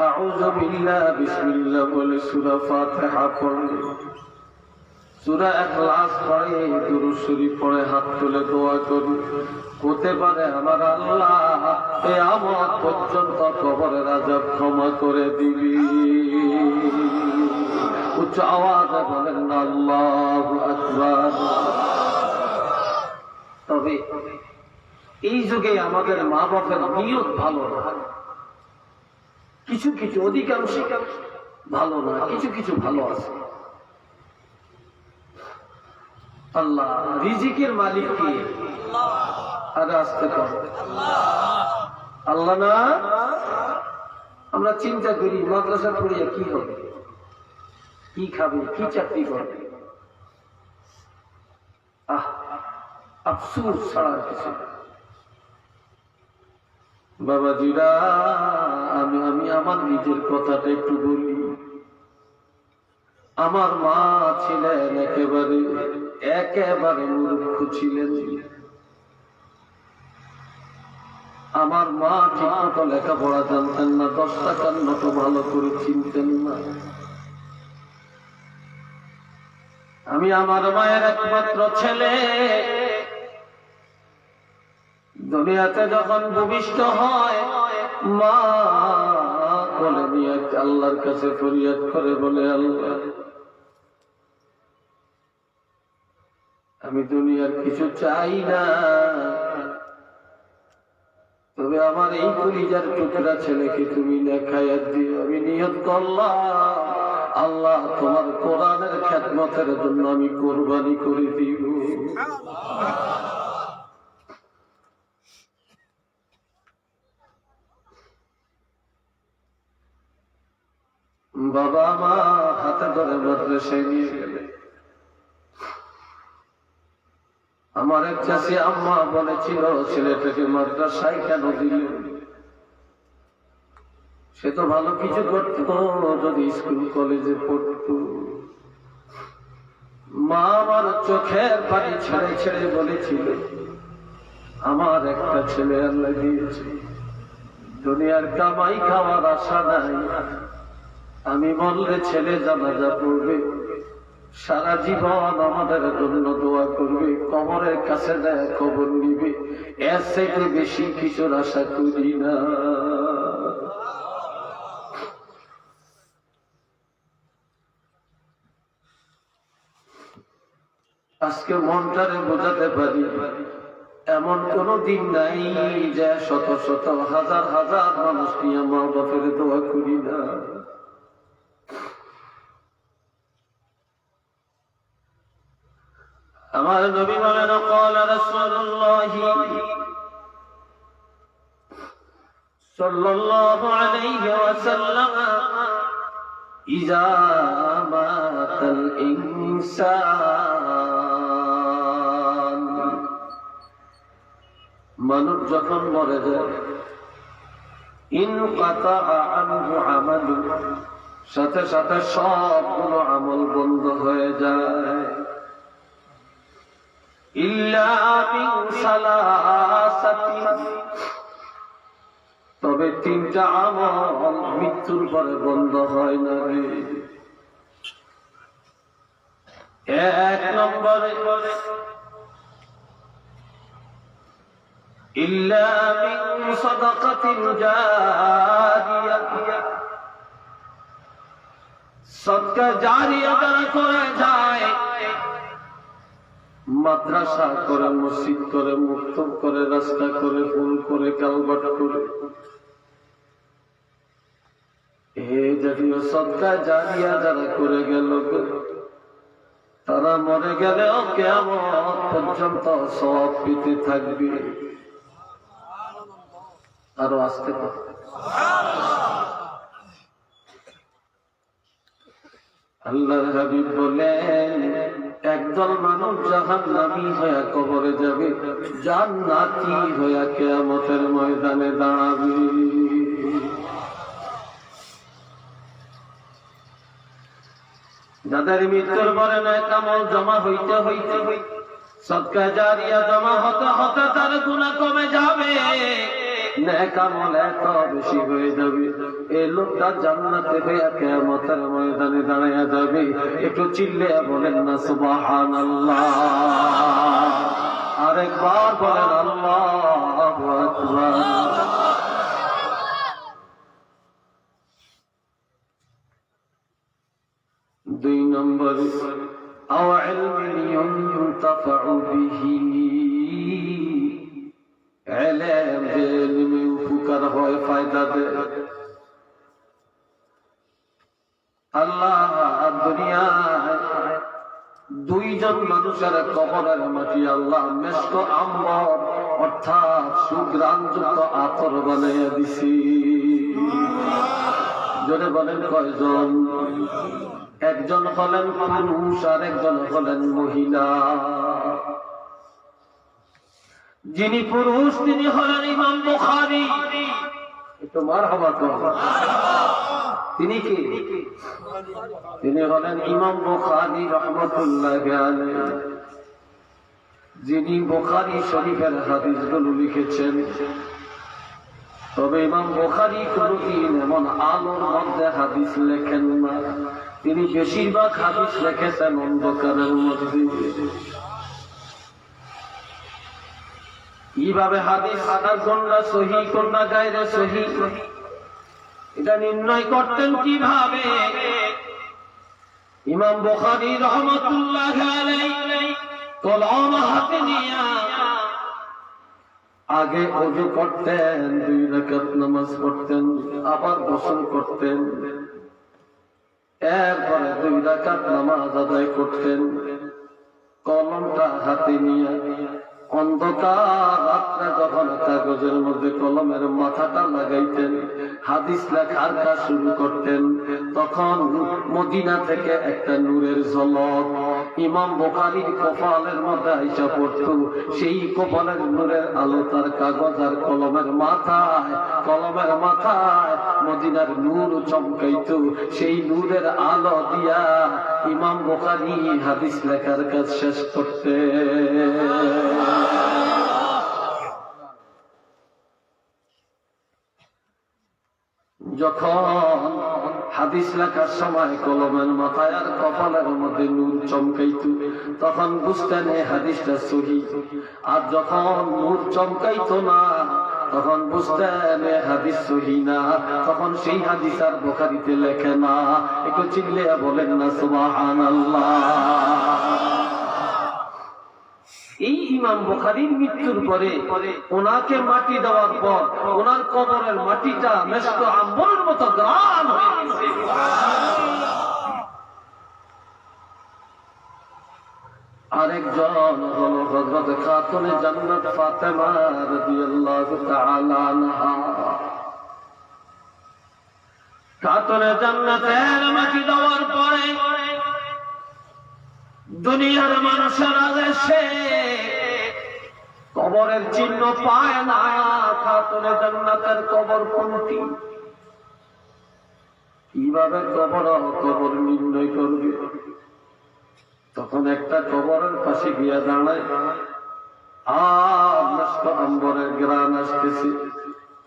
আউযু বিল্লাহ বিসমিল্লাহ বলে সূরা ফাতিহা পড়ে, সূরা ইখলাস পড়ে, দুরূদ শরীফ পড়ে, হাত তুলে দোয়া করি, হতে পারে আমার আল্লাহ কিয়ামত পর্যন্ত কবরের আযাব ক্ষমা করে দিবি। উচ্চ আওয়াজে বলেন আল্লাহু আকবার। তবে এই যুগে আমাদের মা বাপের নিয়ত ভালো না, কিছু কিছু, অধিকাংশ ভালো না, কিছু কিছু ভালো আছে। আল্লাহ রিজিকের মালিক কে? আরে আসতে পারে আল্লাহ না? আমরা চিন্তা করি মাদ্রাসা পড়িয়া কি হবে, কি খাবে, কি চাকরি করবে, আফসোস ছাড়া কিছু। বাবাজিরা, আমি আমার নিজের কথাটা একটু বলি। আমার মা ছিলেন একেবারে মূর্খ ছিলেন। আমার মা ঠিক মতো লেখাপড়া জানতেন না, 10 টাকার মতো ভালো করে চিনতেন না। আমি আমার মায়ের একমাত্র ছেলে। দুনিয়াতে যখন ভূমিষ্ঠ হয়, মা কোলে নিয়ে আল্লাহর কাছে ফরিয়াদ করে বলে, আল্লাহ আমি দুনিয়ার কিছু চাই না, তবে আমার এই কলিজার টুকরা ছেলেকে তুমি নেখায়াত দিও। আমি নিয়ত করলাম, আল্লাহ তোমার কোরআনের খেদমতের জন্য আমি কোরবানি করে দিব। বাবা মা হাতে ধরে মাদ্রাসায় নিয়ে গেলে, আমার এক চাচি আম্মা বলেছিল, ছেলেটাকে মাদ্রাসায় কেন দিলেন? সে তো ভালো কিছু করত, যদি স্কুল কলেজে পড়ত। মা আমার চোখের পানি ছেড়ে ছেড়ে বলেছিল, আমার একটা ছেলে আল্লাহ দিয়েছে, দুনিয়ার কামাই খাওয়ার আশা নাই, আমি বললে ছেলে জানাজা পড়বে, সারা জীবন আমাদের জন্য দোয়া করবে, কবরের কাছে যায় খবর নিবে, এর থেকে বেশি কিছুর আশা করি না। আজকে মনটারে বোঝাতে পারি, এমন কোন দিন নাই যে শত শত হাজার হাজার মানুষ নিয়ে মা বাপের দোয়া করি না। আমার নবী বলেন, قال رسول الله صلى الله عليه وسلم إذا مات الإنسان, মানুষ যখন মরে যায়, ইনকাতা আনহু আমালু, সাথে সাথে সবগুলো আমল বন্ধ হয়ে যায়, ইল্লা মিন সালাসাতিন, তবে তিনটা আমল মৃত্যুর পরে বন্ধ হয় না রে। এক নম্বরে ইল্লা মিন সাদাকাতিন জারিয়া, সদকা জারিয়া যারা করে যায়, মাদ্রাসা করে, মসজিদ করে, মক্তব করে, রাস্তা করে, ফুল করে, কালভার্ট করে, এ জাতীয় সদকা জারিয়া যারা করে গেল, তারা মরে গেলেও কিয়ামত পর্যন্ত সওয়াব পেতে থাকবে। আরো আসতে পারে। আল্লাহর হাবিব বলেন, একদল মানুষ জাহান্নামী হয়ে কবরে যাবে, জান্নাতি হয়ে কিয়ামতের ময়দানে দাঁড়াবে। যাদের মৃত্যুর পরে নেক আমল জমা হইতে হইতে সদকা জারিয়া জমা হতে হতে তার গুনাহ কমে যাবে, নেক আমল এত বেশি হয়ে যাবে, এই লোকটা জান্নাতে হয়ে কিয়ামতের ময়দানে দাঁড়ায়া যাবে। একটু চিল্লে বলেন না সুবহানাল্লাহ, আরেকবার বলেন আল্লাহু আকবার। দুই নম্বর আও ইলমিন ইউনতাফাউ বিহি, ইলম ইলমে উপকার হয়, ফায়দা দেয়। আল্লাহ দুনিয়ায় দুইজন মানুষের কবরের মাটি আল্লাহ মেশক আম্বর অর্থাৎ সুঘ্রাণযুক্ত আতর বানাইয়া দিছি। জোরে বলেন কয়জন? একজন হলেন পুরুষ আর একজন হলেন মহিলা। যিনি পুরুষ তিনি হলেন ইমাম বুখারী। একটু মারহাবা করুন। তিনি কি? তিনি হলেন ইমাম বুখারী রাহমাতুল্লাহি আলাইহি, যিনি বুখারী শরীফের হাদিসগুলো লিখেছেন। তবে ইমাম বুখারী কোনদিন এমন আলোর মধ্যে হাদিস লেখেন না, তিনি বেশিরভাগ হাদিস লিখেছেন অন্ধকারের মধ্যে। কিভাবে হাদিস আনার কোনটা সহিহ কোনটা গায়রে সহিহ এটা নির্ণয় করতেন কিভাবে? ইমাম বুখারী রাহমাতুল্লাহি আলাইহি কলম হাতে নিয়ে আগে ওযু করতেন, 2 রাকাত নামাজ পড়তেন, আবার গোসল করতেন, এরপরে 2 রাকাত নামাজ আদায় করতেন। কলমটা হাতে নিয়ে অন্ধকার রাত্রে যখন কাগজের মধ্যে কলমের মাথাটা লাগাইতেন, হাদিস লেখার কাজ শুরু করতেন, তখন মদিনা থেকে একটা নূরের ঝলক ইমাম বুখারীর কপালের মধ্যে আইসা পড়তো। সেই কপালের নূরের আলো তার কাগজ আর কলমের মাথায় মদিনার নূর চমকাইতো। সেই নূরের আলো দিয়া ইমাম বুখারী হাদিস লেখার কাজ শেষ করতে। যখন হাদিস লেখার সময় কলমের মাথায় আর কপালের মধ্যে নূর চমকাইতো, তখন বুঝতেন এই হাদিসটা সহিহ। আর যখন নূর চমকাইতো না, তখন বুঝতেন এই হাদিস সহিহ না, তখন সেই হাদিস আর বুখারীতে লেখে না। একটু চিল্লে বলেন না সুবহানাল্লাহ। এই ইমাম বুখারীর মৃত্যুর পরে ওনাকে মাটি দেওয়ার পর ওনার কবরের মাটিটা মেশক আম্বরের মতো গ্রান হয়ে গেছে। আরেকজন হলো হযরত খাতুনে জান্নাত ফাতেমা রাদিয়াল্লাহু তাআলা আনহা। খাতুনে জান্নাতের মাটি দেওয়ার পরে দুনিয়ার মানুষেরা এসে কবরের চিহ্ন পায় না, খাতুনে জান্নাতের কবর কোনটি, কিভাবে কবর নির্ণয় করবে? তখন একটা কবরের পাশে গিয়া দাঁড়ায়, আর মেশক আম্বরের ঘ্রাণ আসতেছে,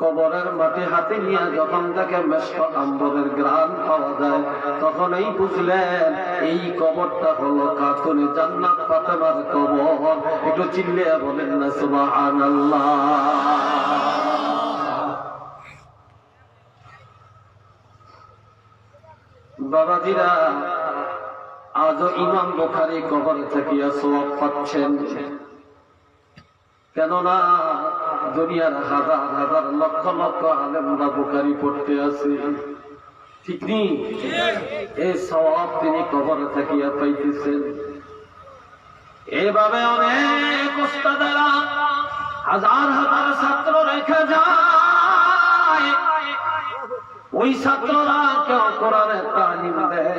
কবরের মাটি হাতে নিয়ে যখন তাকে মেশক আম্বরের গ্রান পাওয়া যায়, তখন এই বুঝলেন এই কবরটা হলো খাতুনে জান্নাত ফাতেমার কবর। একটু চিল্লিয়ে বলেন না সুবহানাল্লাহ। বাবাজিরা, আজও ইমাম বুখারী কবরে থাকিয়া সওয়াব পাচ্ছেন। কেননা দুনিয়ার হাজার হাজার লক্ষ লক্ষ আলেমরা বুখারী পড়তে আছে, ঠিক নেই? এই সওয়াব তিনি কবরে থাকিয়া পাইতেছেন। এভাবে অনেক উস্তাদেরা হাজার হাজার ছাত্র রেখে যায়। ওই ছাত্ররা কেউ কোরআনের তালিম দেয়,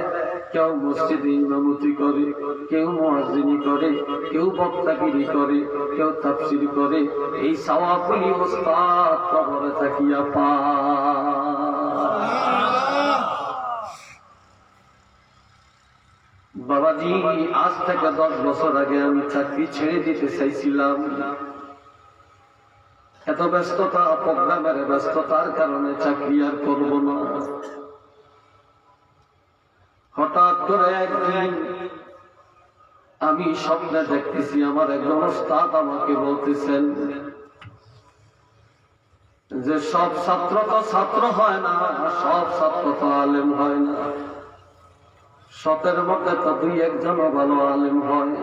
কেউ মসজিদে ইমামতি করে, কেউ মুয়াজ্জিনি করে, কেউ বক্তাগিরি করে, কেউ তাফসীর করে। এই সওয়াবগুলি উস্তাদ কবরে থাকিয়া পায়। বাবাজি, আজ থেকে 10 বছর আগে আমি চাকরি ছেড়ে দিতে চাইছিলাম। এত ব্যস্ততা, প্রোগ্রামের ব্যস্ততার কারণে চাকরি আর করব না। হঠাৎ করে একদিন আমি স্বপ্নে দেখতেছি আমার একজন ওস্তাদ আমাকে বলতেছেন যে সব ছাত্র তো ছাত্র হয় না, সব ছাত্র তো আলেম হয় না, 100 মধ্যে তো 2-1 ভালো আলেম হয়।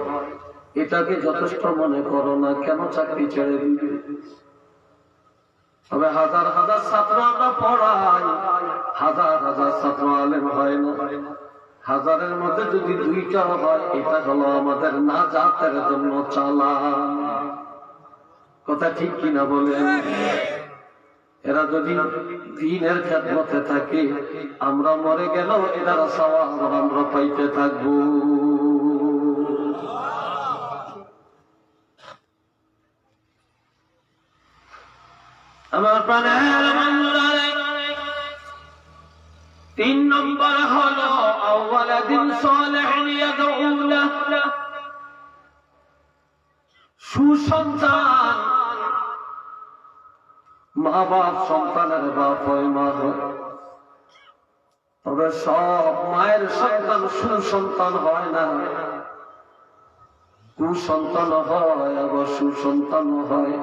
এটাকে যথেষ্ট মনে করো না, কেন চাকরি ছেড়ে দিবে? তবে হাজার হাজার ছাত্র আমরা পড়াই, হাজার হাজার ছাত্র আলেম হয় না। হাজারের মধ্যে যদি 2টা হয়, এটা হলো আমাদের নাজাতের জন্য চালান। কথা ঠিক কিনা বলেন? এরা যদি দ্বীনের খেদমতে থাকে, আমরা মরে গেলেও এটার সওয়াব আমরা পাইতে থাকবো। আমার প্রাণের বন্ধুরা, 3 নম্বর হলো আওয়ালাদিন সালিহিন ইয়াদউ লাহু, সুসন্তান। মা বাপ সন্তানের বাপ হয়, মা হয়, তবে সব মায়ের সন্তান সুসন্তান হয় না, কুসন্তান হয়, আবার সুসন্তান হয়।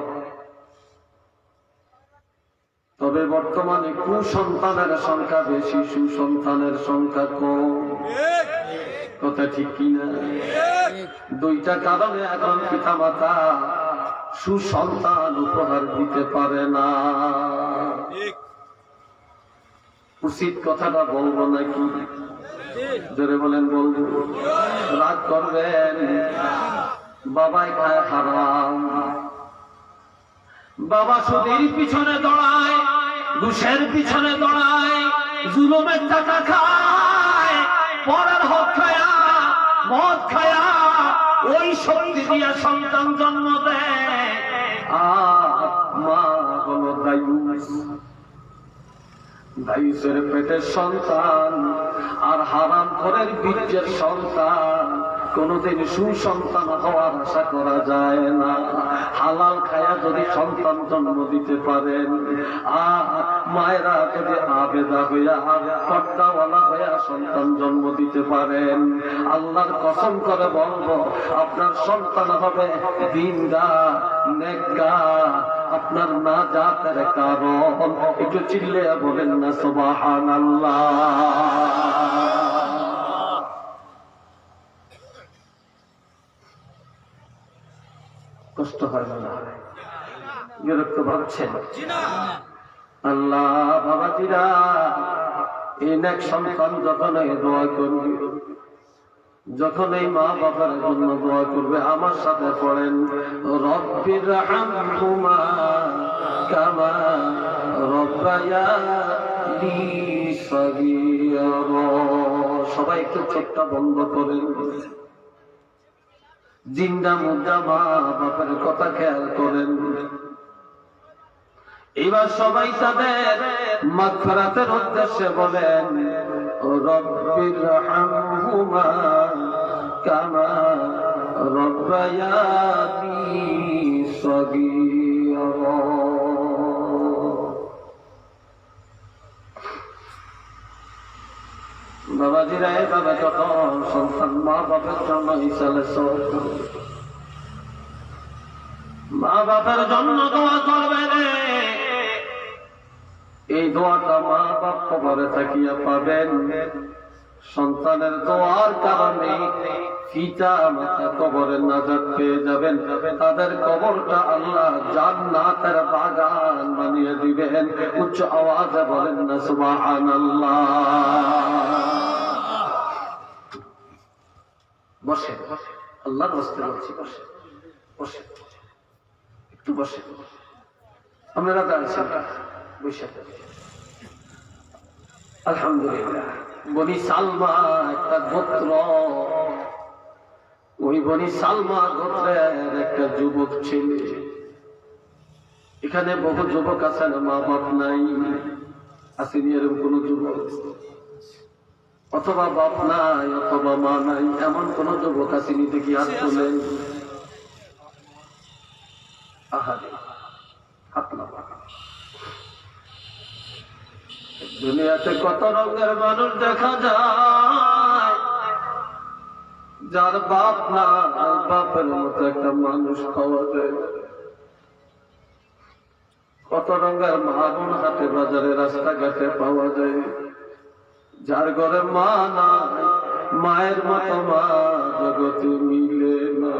তবে বর্তমানে কুসন্তানের সংখ্যা বেশি, সুসন্তানের সংখ্যা কম। কথা ঠিক কিনা? 2টা কারণে এখন পিতা মাতা সুসন্তান উপহার দিতে পারে না। উচিত কথাটা বলবো নাকি? জোরে বলেন বলবো? রাগ করবেন? বাবাই খায় হারাম, বাবা সুদের পিছনে দৌড়ায়, ঘুষের পিছনে দৌড়ায়, জুলুমের টাকা খায়, পরের হক খায়া, মদ খায়া, ওই শক্তি দিয়া সন্তান জন্ম দেয়। আর মা হলো দায়ুস, দায়ুসের পেটের সন্তান আর হারাম ঘরের বীর্যের সন্তান। কোনদিন সুসন্তান হওয়ার আশা করা যায় না। হালাল খায়া যদি সন্তান জন্ম দিতে পারেন, আর মায়েরা যদি আবেদা হইয়া, পর্দাওয়ালা হইয়া সন্তান জন্ম দিতে পারেন, আল্লাহর কসম করে বলবো আপনার সন্তান হবে দিনদার, নেককার, আপনার নাজাতের কারণ। একটু চিল্লিয়ে বলেন না সুবহানাল্লাহ। কষ্ট হয় না? বিরক্ত ভাবছেন? আল্লাহ বাবাজিরা, এই নেক সন্তান যখন এই দোয়া করবে, যখন এই মা বাবার জন্য দোয়া করবে, আমার সাথে পড়েন রব্বির হামহুমা কামা রব্বায়ানি সগীরা। সবাই একটু চোখটা বন্ধ করেন, জিন্দা মুদ্রা মা বাপের কথা খেয়াল করেন। এবার সবাই তাদের মাগফিরাতের উদ্দেশ্যে বলেন রব্বির হামহুমা কামা রব্বায়ানি সগীরা। বাবাজিরা এভাবে যখন সন্তান মা বাবার জন্য ইসালে সব মা বাবার জন্য দোয়া করবে রে, এই দোয়াটা মা বাপ কবরে থাকিয়া পাবেন। সন্তানের দোয়ার কারণে পিতা মাতা কবরে নাজাত পেয়ে যাবেন, তাদের কবরটা আল্লাহ জান্নাতের বাগান বানিয়ে দিবেন। উচ্চ আওয়াজে বলেন না সুবহানাল্লাহ। বসে আল্লাহর রাস্তে বলছি, বসে বসে একটু বসে, আপনারা দাঁড়িয়েছেন বসে। আলহামদুলিল্লাহ, বনি সালমা একটা গোত্র, ওই বনি সালমা গোত্রের একটা যুবক ছেলে। এখানে বহু যুবক আছে না, মা বাপ নাই, আসেনি এরকম কোন যুবক, অথবা বাপ নাই অথবা মা নাই, এমন কোন যুবক আসেনি? দেখি হাত তোলেন। আহারে, হাত নামা। দুনিয়াতে কত রঙের মানুষ দেখা যায়, যার বাপ না, বাপের মতো একটা মানুষ পাওয়া যায়। কত রঙের মাগুন হাটে বাজারে রাস্তাঘাটে পাওয়া যায়, যার ঘরে মা নাই, মায়ের মতো মা জগতে মিলে না।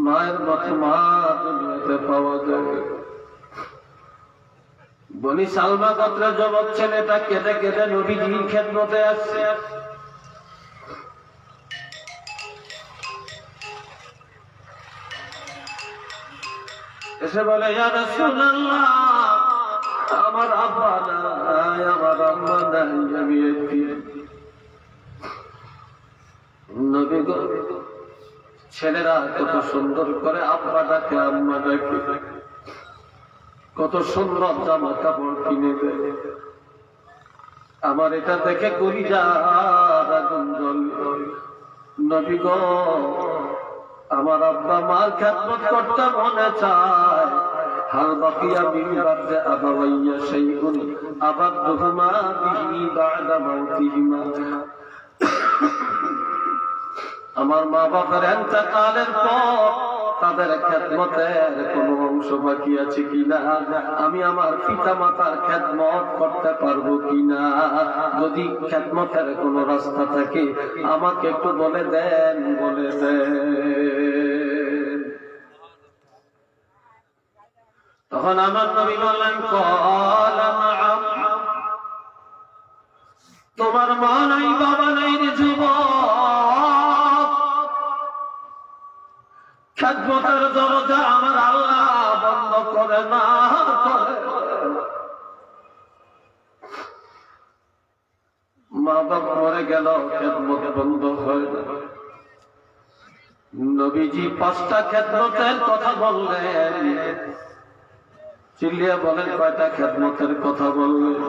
মায়ের মতো মা দুনিয়াতে পাওয়া যায়। বনি সালমা গোত্রের যুবক ছেলেটা কেঁদে কেঁদে নবীজির খেদমতে আসছে। এসে বলে, ইয়া রাসূলুল্লাহ, আমার আব্বা নাই, আমার আম্মা নাই, আমি এতিম। নবী গো, ছেলেরা কত সুন্দর করে আব্বা ডাকে, আম্মা ডাকে, কত সুন্দর জামা কাপড় কিনে দেয়। আমার এটা দেখে কলিজার আগুন জ্বলে। নবী গো, আমার আব্বা মার খেদমত করতে মনে চায়। হাল বাকিয়া মিন বাদে আবাওয়াইয়া শাইউন আবাদহুমা বিহি বাদা মাউতিহিমা। আমার মা বাবার ইন্তেকালের পর তাদের খেদমতের কোন অংশ বাকি আছে কিনা, আমি আমার পিতা মাতার খেদমত করতে পারবো কিনা, যদি খেদমতের কোন রাস্তা থাকে আমাকে একটু বলে দেন, বলে দেন। তখন আমার নবী বললেন, ক্বালা নাআম, তোমার মা নাই বাবা নাই রে যুবক, খেদমতের দরজা আমার আল্লাহ বন্ধ করে না, মা বাবা মরে গেল, খেদমত বন্ধ হয় না। নবীজি 5টা খেদমতের কথা বললেন। চিল্লিয়া বলেন, কয়টা খেদমতের কথা বললেন?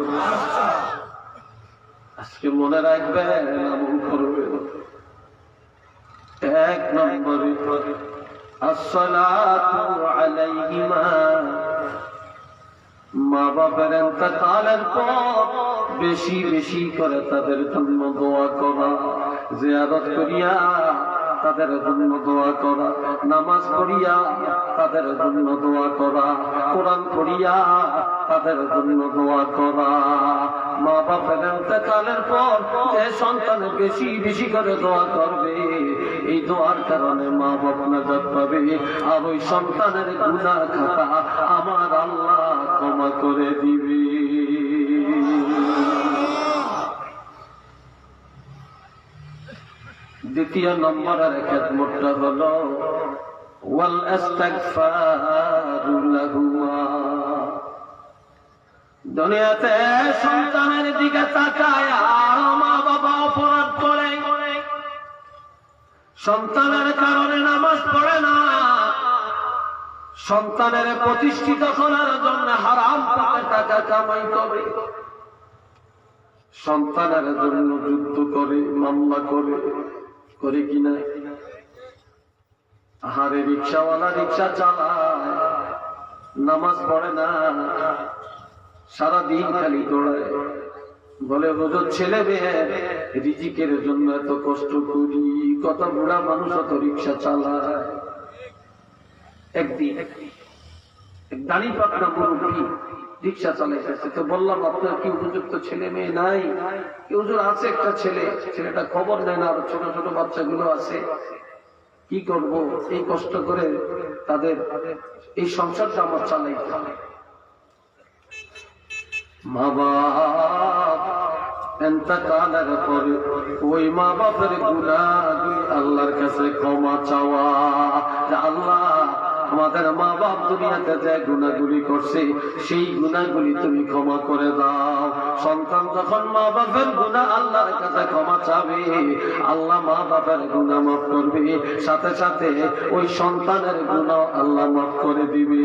আজকে মনে রাখবেন, আমল করবেন। 1 নম্বরে আসসালাতু আলাইহিমা, মা বাবার ইন্তেকালের পর বেশি বেশি করে তাদের জন্য দোয়া করা, জিয়ারত করিয়া তাদের জন্য দোয়া করা, নামাজ পড়িয়া তাদের জন্য দোয়া করা, কোরআন পড়িয়া তাদের জন্য দোয়া করা। মা বাবার ইন্তেকালের পর যে সন্তান বেশি বেশি করে দোয়া করবে, এই দোয়ার কারণে মা বাপ নাজাত পাবে, আর ওই সন্তানের গুনাহ খাতা আমার আল্লাহ ক্ষমা করে দিবে। দ্বিতীয় নম্বরের খেদমতটা হলো ওয়াল ইস্তিগফারু লাহুমা। দুনিয়াতে সন্তানের দিকে তাকায় মা বাবা অপরাধ করে, সন্তানের কারণে নামাজ পড়ে না, সন্তানের প্রতিষ্ঠিত করার জন্য হারাম পথে টাকা কামাই করে, সন্তানের জন্য যুদ্ধ করে, মামলা করে, করে কিনা? আহারে, রিক্সাওয়ালা রিক্সা চালায়, নামাজ পড়ে না, সারাদিন খালি দৌড়ায়, বলে হুজুর ছেলে মেয়ে রিজিকের জন্য এত কষ্ট করি। কত বুড়া মানুষ অত রিক্সা চালায়। একদিন দাড়ি পাকনা মুরব্বী রিক্সা চালাইতেছে, তো বললাম আপনার কি উপযুক্ত ছেলে মেয়ে নাই? হুজুর আছে একটা ছেলে, ছেলেটা খবর নেয় না, আর ছোট ছোট বাচ্চাগুলো আছে, কি করব? এই কষ্ট করে তাদের এই সংসারটা আমার চালাইতে হবে। মা বাপ এন্তকালের পরে ওই মা বাপের গুনাহগুলি আল্লাহর কাছে ক্ষমা চাওয়া, যে আল্লাহ আমাদের মা বাপ দুনিয়াতে যে গুনাহগুলি করছে সেই গুনাহগুলি তুমি ক্ষমা করে দাও। সন্তান যখন মা বাপের গুনাহ আল্লাহর কাছে ক্ষমা চাবে, আল্লাহ মা বাপের গুনাহ মাফ করবে, সাথে সাথে ওই সন্তানের গুনাহ আল্লাহ মাফ করে দিবে।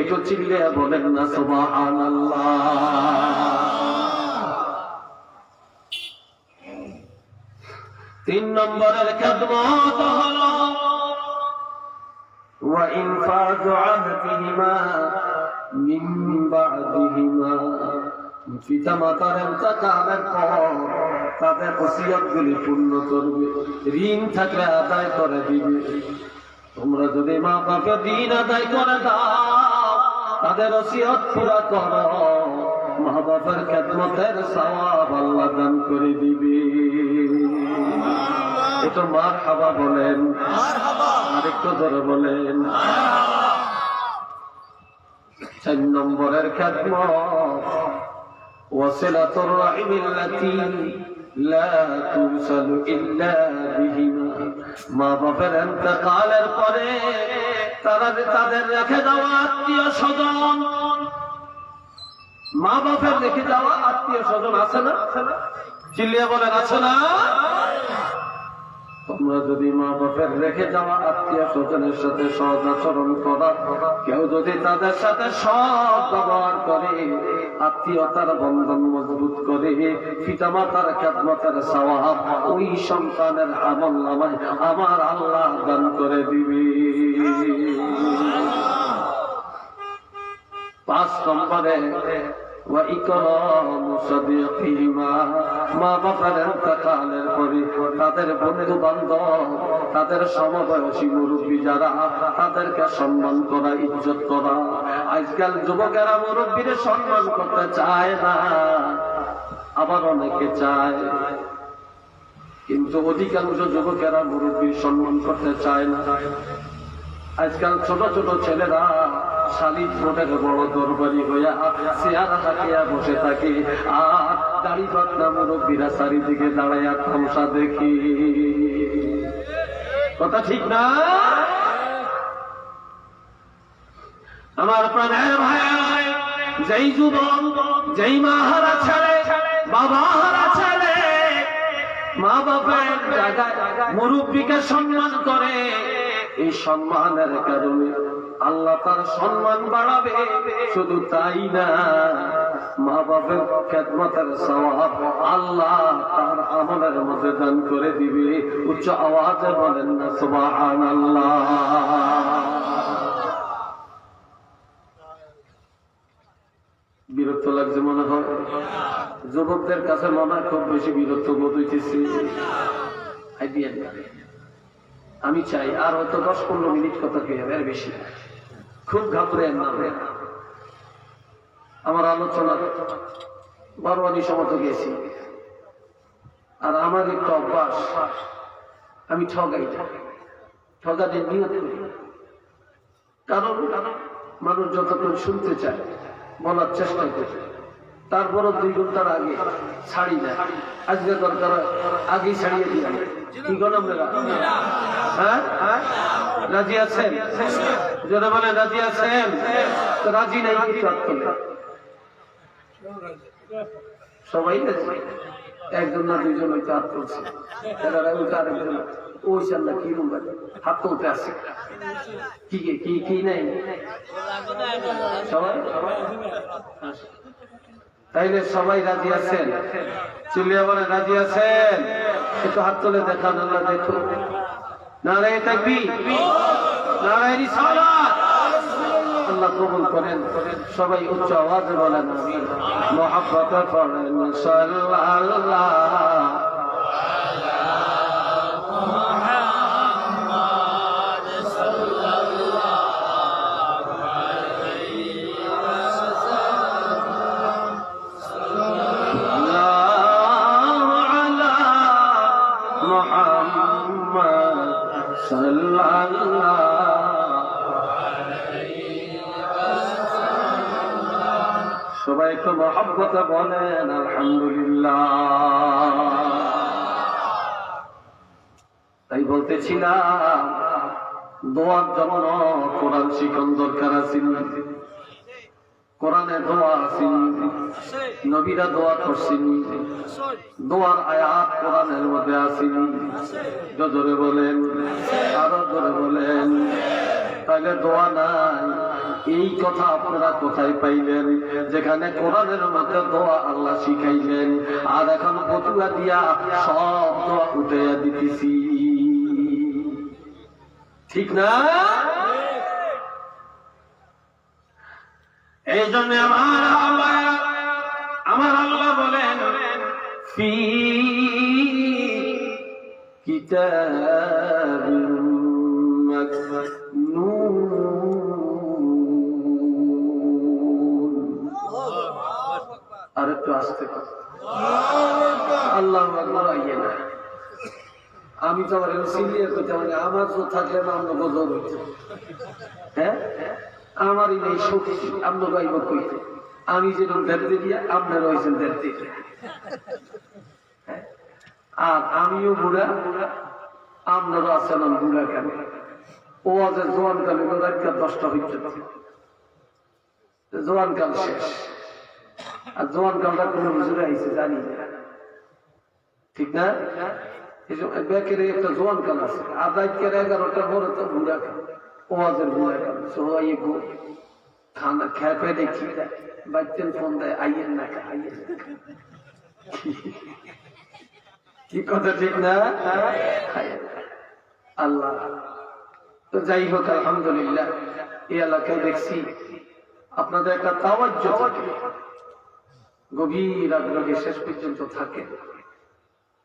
একটু চিল্লিয়ে বলেন না সুবহানাল্লাহ। 3 নম্বরের খেদমত হলো وإنفاذ عهدهما من بعدهما। পিতা মাতার ইন্তেকালের পর তাদের ওসিয়তগুলি পূর্ণ করবে, ঋণ থাকলে আদায় করে দিবে। তোমরা যদি মা বাপের ঋণ আদায় করে দাও, তাদের ওসিয়ত পুরা করো, মা বাপের খেদমতের সওয়াব আল্লাহ দান করে দিবে। একটু মারহাবা বলেন, আরেকটু ধরে বলেন। 4 নম্বরের খেদমত ওয়াসিলাতুর রাহিমিল্লাতী লা তুসালু ইল্লা বিহিমা। মা বাপের ইন্তেকালের পরে তাদের রেখে যাওয়া আত্মীয় স্বজন, মা বাপের রেখে যাওয়া আত্মীয় স্বজন আছে না? চিল্লিয়ে বলেন আছে না? তোমরা যদি মা বাপের রেখে যাওয়া আত্মীয় স্বজনের সাথে সৎ আচরণ করা, কেউ যদি তাদের সাথে সৎ ব্যবহার করে, আত্মীয়তার বন্ধন মজবুত করে, পিতামাতার খেদমতের সওয়াব ওই সন্তানের আমলনামায় আমার আল্লাহ দান করে দিবে। 5 নম্বরে মা বাপের ইন্তেকালের পরে তাদের বন্ধু বান্ধব, তাদের সমবয়সী মুরব্বী যারা, তাদেরকে সম্মান করা, ইজ্জত করা। আজকাল যুবকেরা মুরব্বীর সম্মান করতে চায় না, আবার অনেকে চায়, কিন্তু অধিকাংশ যুবকেরা মুরব্বীর সম্মান করতে চায় না। আজকাল ছোট ছোট ছেলেরা শালিক মোটের বড় দরবারি হইয়া চেয়ারা থাকিয়া বসে থাকে, আর দাড়ি পাতলা মুরব্বীরা চারিদিকে দাঁড়াইয়া তামসা দেখি। কথা ঠিক না? আমার প্রাণের ভাই, যেই যুবক, যেই মা হারা ছেলে, বাবা হারা ছেলে, মা বাপের জায়গায় মুরব্বীকে সম্মান করে, এই সম্মানের কারণে আল্লাহ তার সম্মান বাড়াবে। শুধু তাই না, মা বাপের খেদমতের সওয়াব আল্লাহ তার আমলের মধ্যে দান করে দিবে। উচ্চ আওয়াজে বলেন না সুবহানাল্লাহ। বিরক্ত লাগছে মনে হয় যুবকদের কাছে, মনে হয় খুব বেশি বিরক্ত বোধ হইতেছে। আমি চাই আর হয়তো 10-15 মিনিট কথা কে এর বেশি, খুব ঘাবড়েন না। আমার আলোচনা বারোয়ানি সমত গেছি, আর আমার একটা অভ্যাস, আমি ঠগাদের নিয়ত করি। কারণ মানুষ যতক্ষণ শুনতে চায়, বলার চেষ্টা করে, তারপরও 2 ঘন্টার আগে ছাড়ি না। আজকে দরকার আগেই ছাড়িয়ে দিয়ে, কি করেন আপনারা? হ্যাঁ, রাজি আছেন? যারা বলে রাজি আছেন, তো রাজি নাই কিছু অর্থ নেই। সবাই একজন না 2জন হয়তো হাত তুলছে, আরেকজন ওই চান্না কি রুম হাত তুলতে আসছে, কি নেই সবাই। তাইলে সবাই রাজি আছেন? চিল্লিয়ে বলে রাজি আছেন? একটু হাত তুলে দেখান, আল্লাহ দেখো। নারায়ে তাকবীর, নারায়ে রিসালাত, আল্লাহ কবুল করেন। সবাই উচ্চ আওয়াজে বলেন আমিন। মুহাব্বতে পড়েন সাল্লাল্লাহ। সবাই একটু মহব্বতে বলেন আলহামদুলিল্লাহ। তাই বলতেছিলাম দোয়ার জন্য কোরআন শিখন দরকার আছে। কোরআনে দোয়া আছে, নবীরা দোয়া করছেন, দোয়ার আয়াত কোরআনের মধ্যে আছে। জোরে বলেন, আরো জোরে বলেন। তাহলে দোয়া নাই, এই কথা আপনারা কোথায় পাইলেন? যেখানে কোরআনের মধ্যে দোয়া আল্লাহ শিখাইলেন, আর এখন ফতুয়া দিয়া সব দোয়া উঠাইয়া দিতেছি, ঠিক না? এই জন্য আমার আল্লাহ বলেন ফি কিতাবিন মাকনুন। আরেকটু আসতে আল্লাহু আকবার। আইয়ে না, আমি তো আমার সিনিয়র করতে মানে আমার তো থাকলে না আমরা বদল হইতো। হ্যাঁ, আমারই নেই শক্তি, আমরা গাইব কইতে। আমি যেরকম ধরতে দিয়া আপনার হয়েছেন ধরতে। আর আমিও বুড়া, আপনারও আছেন বুড়া। কেন ও আজ জোয়ান কালে রাত 10টা হইতে, জোয়ান কাল শেষ। আর জোয়ান কালটা কোনো বুঝে আইছে জানি না, ঠিক না? ব্যাকের একটা জোয়ান কাল আছে, আর রাতের 11টা পরে তো বুড়া কাল, ওয়াজের বুড়া কাল। সবাই খানা খেপে দেখি বাচ্চান ফোন দেয়, আইয়েন না আইয়েন। কি কথা, ঠিক না? আল্লাহ তো যাই হোক, আলহামদুলিল্লাহ এই এলাকায় দেখছি আপনাদের একটা তাওয়াজ্জু থাকে, গভীর আগ্রহে শেষ পর্যন্ত থাকে।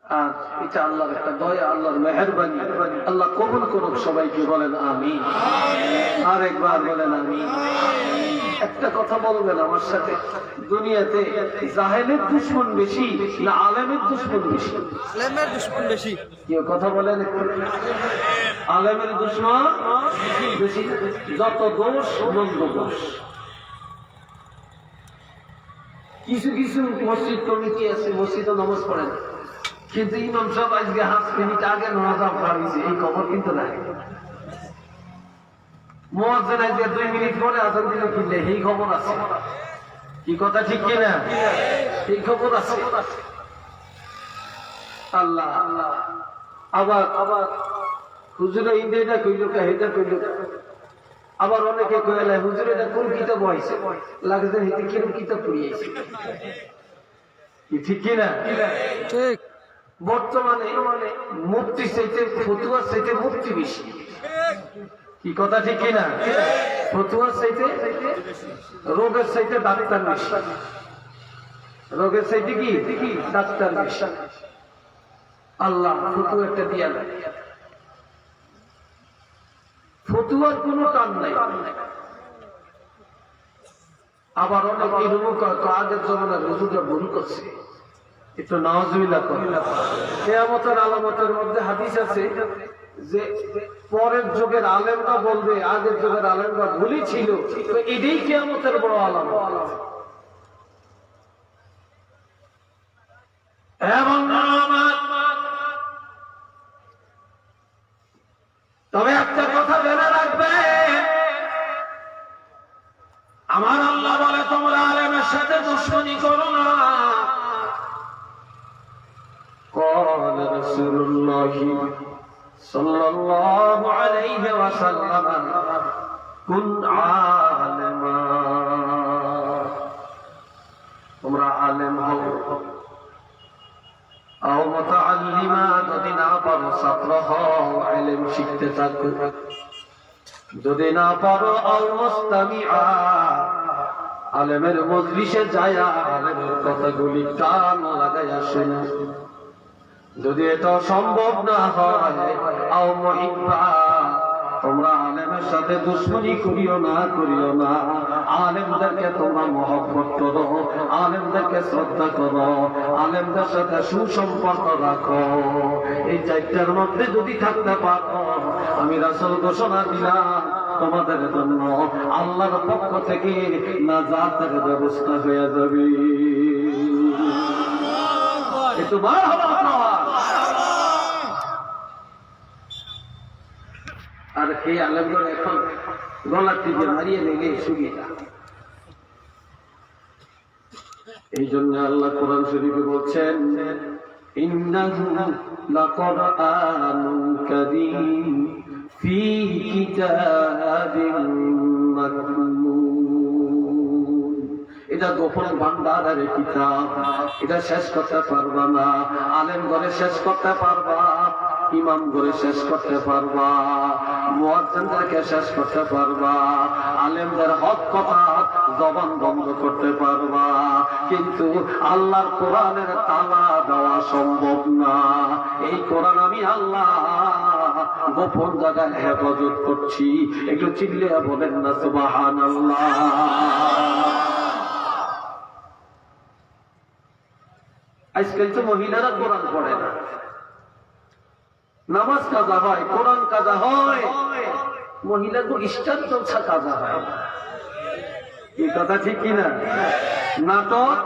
আর এটা আল্লাহর একটা দয়া, আল্লাহর মেহেরবানি। আল্লাহ কবুল করুক সবাইকে, বলেন আমিন। আর একবার বলেন আমিন। একটা কথা বলবেন আমার সাথে, দুনিয়াতে জাহেলের দুশমন বেশি না আলেমের দুশমন বেশি? আলেমের দুশমন বেশি। কেউ কথা বলেন একটু। আলেমের দুশমন বেশি। যত দোষ মন্দ দোষ। কিছু কিছু মসজিদ কমিটি আছে, মসজিদে নামাজ পড়েন, কিন্তু ইমাম সাহেব আজকে 5 মিনিট আগে নামাজ পড়াইছে, এই খবর কিন্তু নাই। মুয়াজ্জিন আজকে 2 মিনিট পরে আযান দিল কিনলে, এই খবর আছে। কি কথা, ঠিক কিনা? এই খবর আছে। আল্লাহ আবার হুজুরে ইন্ডিয়া কইল কা, হেটা কইল। আবার অনেকে কইলে হুজুরে এটা কোন কিতাব হইছে, লাগে যে হেতে কিরকম কিতাব পড়িয়েছে। কি ঠিক কিনা? ঠিক। বর্তমানে মুক্তি চাইতে ফতুয়া চাইতে মুক্তি বেশি। কি কথা, ঠিক কিনা? ফতুয়া চাইতে রোগের চাইতে ডাক্তার বেশি। রোগের চাইতে কি ডাক্তার বেশি। আল্লাহ ফতুয়া একটা দিয়া দেয়, ফতুয়ার কোনো টান নাই। আবার অনেক এরকম আগের জমানার হুজুররা ভুল করছে, একটু নাউজুবিল্লাহ করে। কিয়ামতের আলামতের মধ্যে হাদিস আছে যে পরের যুগের আলেমরা বলবে আগের যুগের আলেমরা ভুলই ছিল, তো এটাই কিয়ামতের বড় আলামত। এবং তবে একটা কথা জেনে রাখবে, আমার আল্লাহ বলে তোমরা আলেমের সাথে দুশমনি করো না। قال رسول الله صلى الله عليه وسلم كن عالما। তোমরা আলেম হও, আও মুতাআল্লিমা, যদি না পারো ছাত্র হও, ইলম শিখতে থাকো। যদি না পারো আল মুস্তামিআ, আলেমের মজলিসে যায়া আলেমের কথাগুলি কান লাগাইয়া শোনো। যদি এটা সম্ভব না হয়, আও মুহিব্বা, তোমরা আলেমের সাথে দুশমনি করিও না, আলেমদেরকে তোমরা মহব্বত করো, আলেমদেরকে শ্রদ্ধা করো, আলেমদের সাথে সুসম্পর্ক রাখো। এই চারটার মধ্যে যদি থাকতে পারো, আমি রাসূল ঘোষণা দিলাম তোমাদের জন্য আল্লাহর পক্ষ থেকে নাজাতের ব্যবস্থা হয়ে যাবে। একটু মারহাবা আপনারা। আর এই আলেমগুলো এখন গলার টিপে মারিয়ে নিলে সুবিধা। এই জন্য আল্লাহ কোরআন শরীফে বলছেন, ইন্নাহু লাকুরআনুন কারীম ফি কিতাবিন মাকনুন। এটা গোপন ভান্ডারের কিতাব, এটা শেষ করতে পারবা না। আলেম ঘরে শেষ করতে পারবা, ইমাম করে শেষ করতে পারবা, মুয়াজ্জিনদেরকে শেষ করতে পারবা, আলেমদের হক কথা জবান বন্ধ করতে পারবা, কিন্তু আল্লাহর কোরআনের তালা দেওয়া সম্ভব না। এই কোরআন আমি আল্লাহ গোপন জায়গায় হেফাজত করছি। একটু চিল্লিয়া বলেন না সুবহানাল্লাহ। আজকাল তো মহিলারা কোরআন পড়ে না, নামাজ কাজা হয়, কোরআন কাজা হয়, মহিলাদের ইস্টার চলছা কাজা হয়। এই কথা ঠিক কিনা? নাটক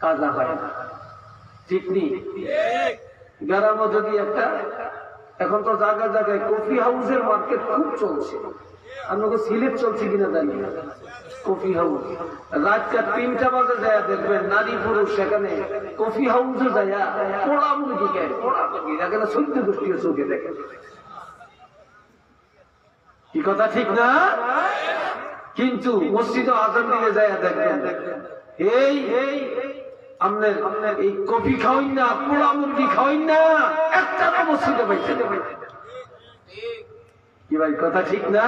কাজা হয় না, ঠিক নেই? গ্রামে যদি একটা, এখন তো জায়গায় জায়গায় কফি হাউসের মার্কেট খুব চলছে। আপনাকে সিলেট চলছে কিনা জানি না। কফি হাউস রাতটা 3টা বাজে যায় দেখবেন নারী পুরুষ সেখানে কফি হাউসে যায় পোড়া মুরগি খায়, পোড়া মুরগি এখানে 14 গোষ্ঠীর চোখে দেখে। কি কথা ঠিক না? কিন্তু মসজিদে আজান দিলে যায় দেখবেন এই আপনার এই কফি খাওয়াই না, পোড়া মুরগি খাওয়াই না, একটা মসজিদে বাইতে। কি ভাই কথা ঠিক না?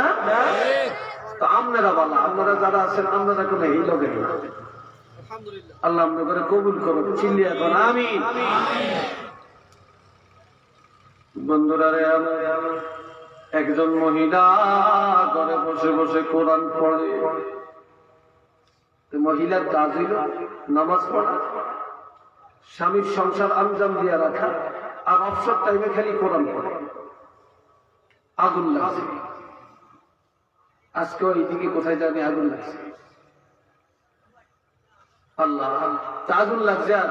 তো আপনারা বলা, আপনারা যারা আছেন আপনারা কোনো এই লোকের না। আল্লাহ আপনাদের কবুল করো, চিল্লিয়া এখন আমিন। বন্ধুরা রে, একজন মহিলা ঘরে বসে বসে কোরআন পড়ে। মহিলার কাজ হইল নামাজ পড়া, স্বামীর সংসার আঞ্জাম দিয়ে রাখা, আর অবসর টাইমে খালি কোরআন পড়ে। আগুন লাগছে আজকে এইদিকে কোথায় জানি আগুন লাগছে। আল্লাহ, আগুন লাগছে আর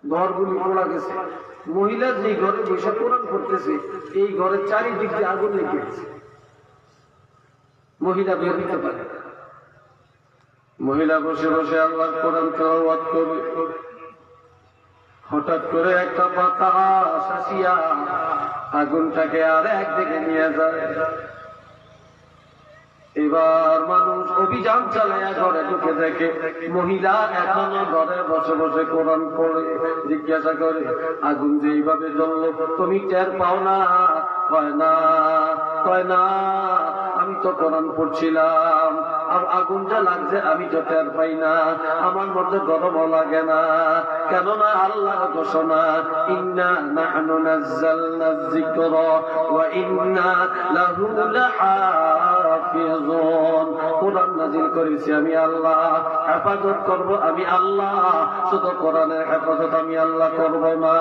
ঘরগুলি পোড়া গেছে। মহিলা যে ঘরে বসে কোরআন পড়তেছে এই ঘরের চারিদিক দিয়ে আগুন লেগে গেছে। মহিলা বের হতে পারে। মহিলা বসে বসে আল্লাহর কোরআন তেলাওয়াত করে, হঠাৎ করে একটা বাতাস আসিয়া আগুনটাকে আর একদিকে নিয়ে যায়। এবার মানুষ অভিযান চালাইয়া ঘরে ঢুকে দেখে মহিলা এখনো ঘরে বসে বসে কোরআন পড়ে। জিজ্ঞাসা করে, আগুন যে এইভাবে জ্বললো তুমি টের পাও না? কয় না, আমি তো কোরআন পড়ছিলাম, আর আগুনটা লাগছে আমি তো টের পাই না, আমার মধ্যে গরমও লাগে না। কেননা আল্লাহর ঘোষণা, ইন্না নাহনু নাযালনা যিকরা ওয়া ইন্না লাহু লাহাফিজুন। কোরআন নাযিল করেছি আমি আল্লাহ, হেফাজত করব আমি আল্লাহ। শুধু কোরআনের হেফাজত আমি আল্লাহ করব না,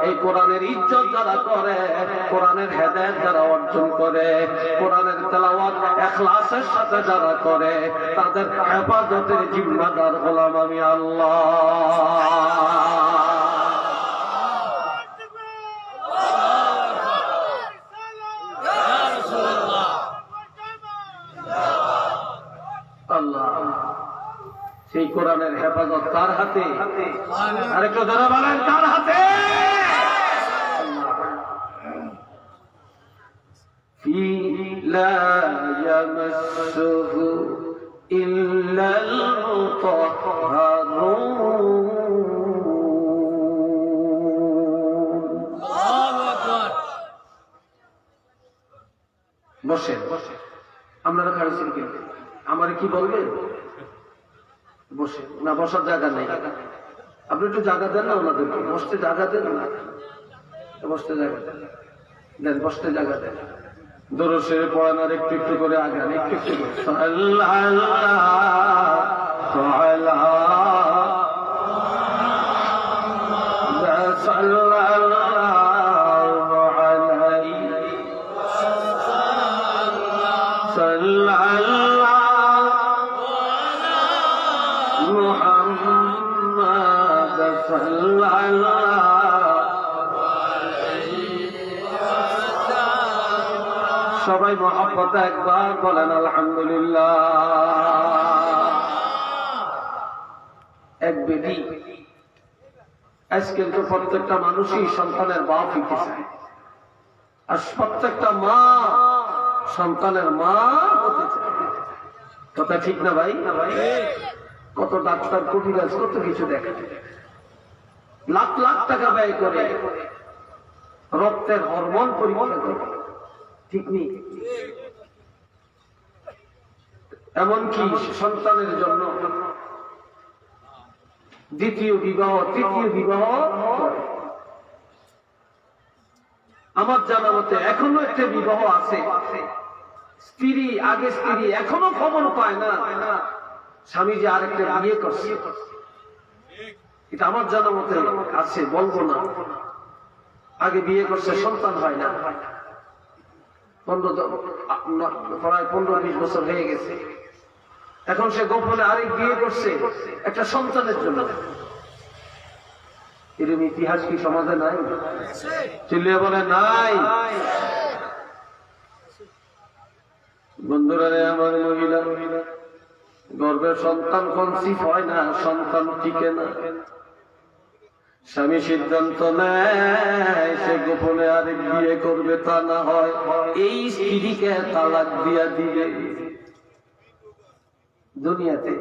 এই কোরআনের ইজ্জত যারা করে, কোরআনের হেদায়েত যারা অর্জন করে, কোরআনের তেলাওয়াত ইখলাসের সাথে যারা করে, তাদের হেফাজতের জিম্মাদার হলাম আমি আল্লাহ। আল্লাহ, সেই কোরআনের হেফাজত কার হাতে? আরেকটু ধরে বলেন, কার হাতে? লা ইয়ামাসসুহু ইল্লাল মুতাহহারুন। বসেন। বলবেন? বসে না, বসার জায়গা নেই। আপনি একটু জায়গা দেন না ওনাদেরকে, বসতে জায়গা দেন না, বসতে জায়গা দেন, দেন বসতে জায়গা দেন। দরুদ শরীফ পড়ান আর একটু একটু করে আগান, একটু একটু করে। সাল্লাল্লাহু সবাই মহব্বত একবার বলেন আলহামদুলিল্লাহ। এক বেটি, আজকাল তো প্রত্যেকটা মানুষই সন্তানের বাপ হইতে চায়, আর প্রত্যেকটা মা সন্তানের মা হতে চায়। কথা ঠিক না ভাই? কত ডাক্তার কবিরাজ কত কিছু দেখে, লাখ লাখ টাকা ব্যয় করে রক্তের হরমোন পরীক্ষা করে, ঠিক নেই? এমনকি সন্তানের জন্য দ্বিতীয় বিবাহ, তৃতীয় বিবাহ করে। আমার জানা মতে এখনো একটা বিবাহ আছে, স্ত্রী আগে স্ত্রী এখনো খবর পায় না স্বামী যে আরেকটা বিয়ে করছে। এটা আমার জানা মতে আছে, বলবো না। আগে বিয়ে করছে, সন্তান হয় না, প্রায় 15-20 বছর হয়ে গেছে। এখন সে গোপনে আরেক বিয়ে করছে একটা সন্তানের জন্য। এরকম ইতিহাস কি সমাজে নাই? চিল্লিয়ে বলে নাই। বন্ধুরা রে, আমার মহিলা গর্ভের সন্তান কনসিভ হয় না, সন্তান টিকে না। স্বামী সিদ্ধান্ত নেয় সে গোপনে আরেক বিয়ে করবে, তা না হয় এই স্ত্রীকে তালাক দিয়া দিবে। দুনিয়াতে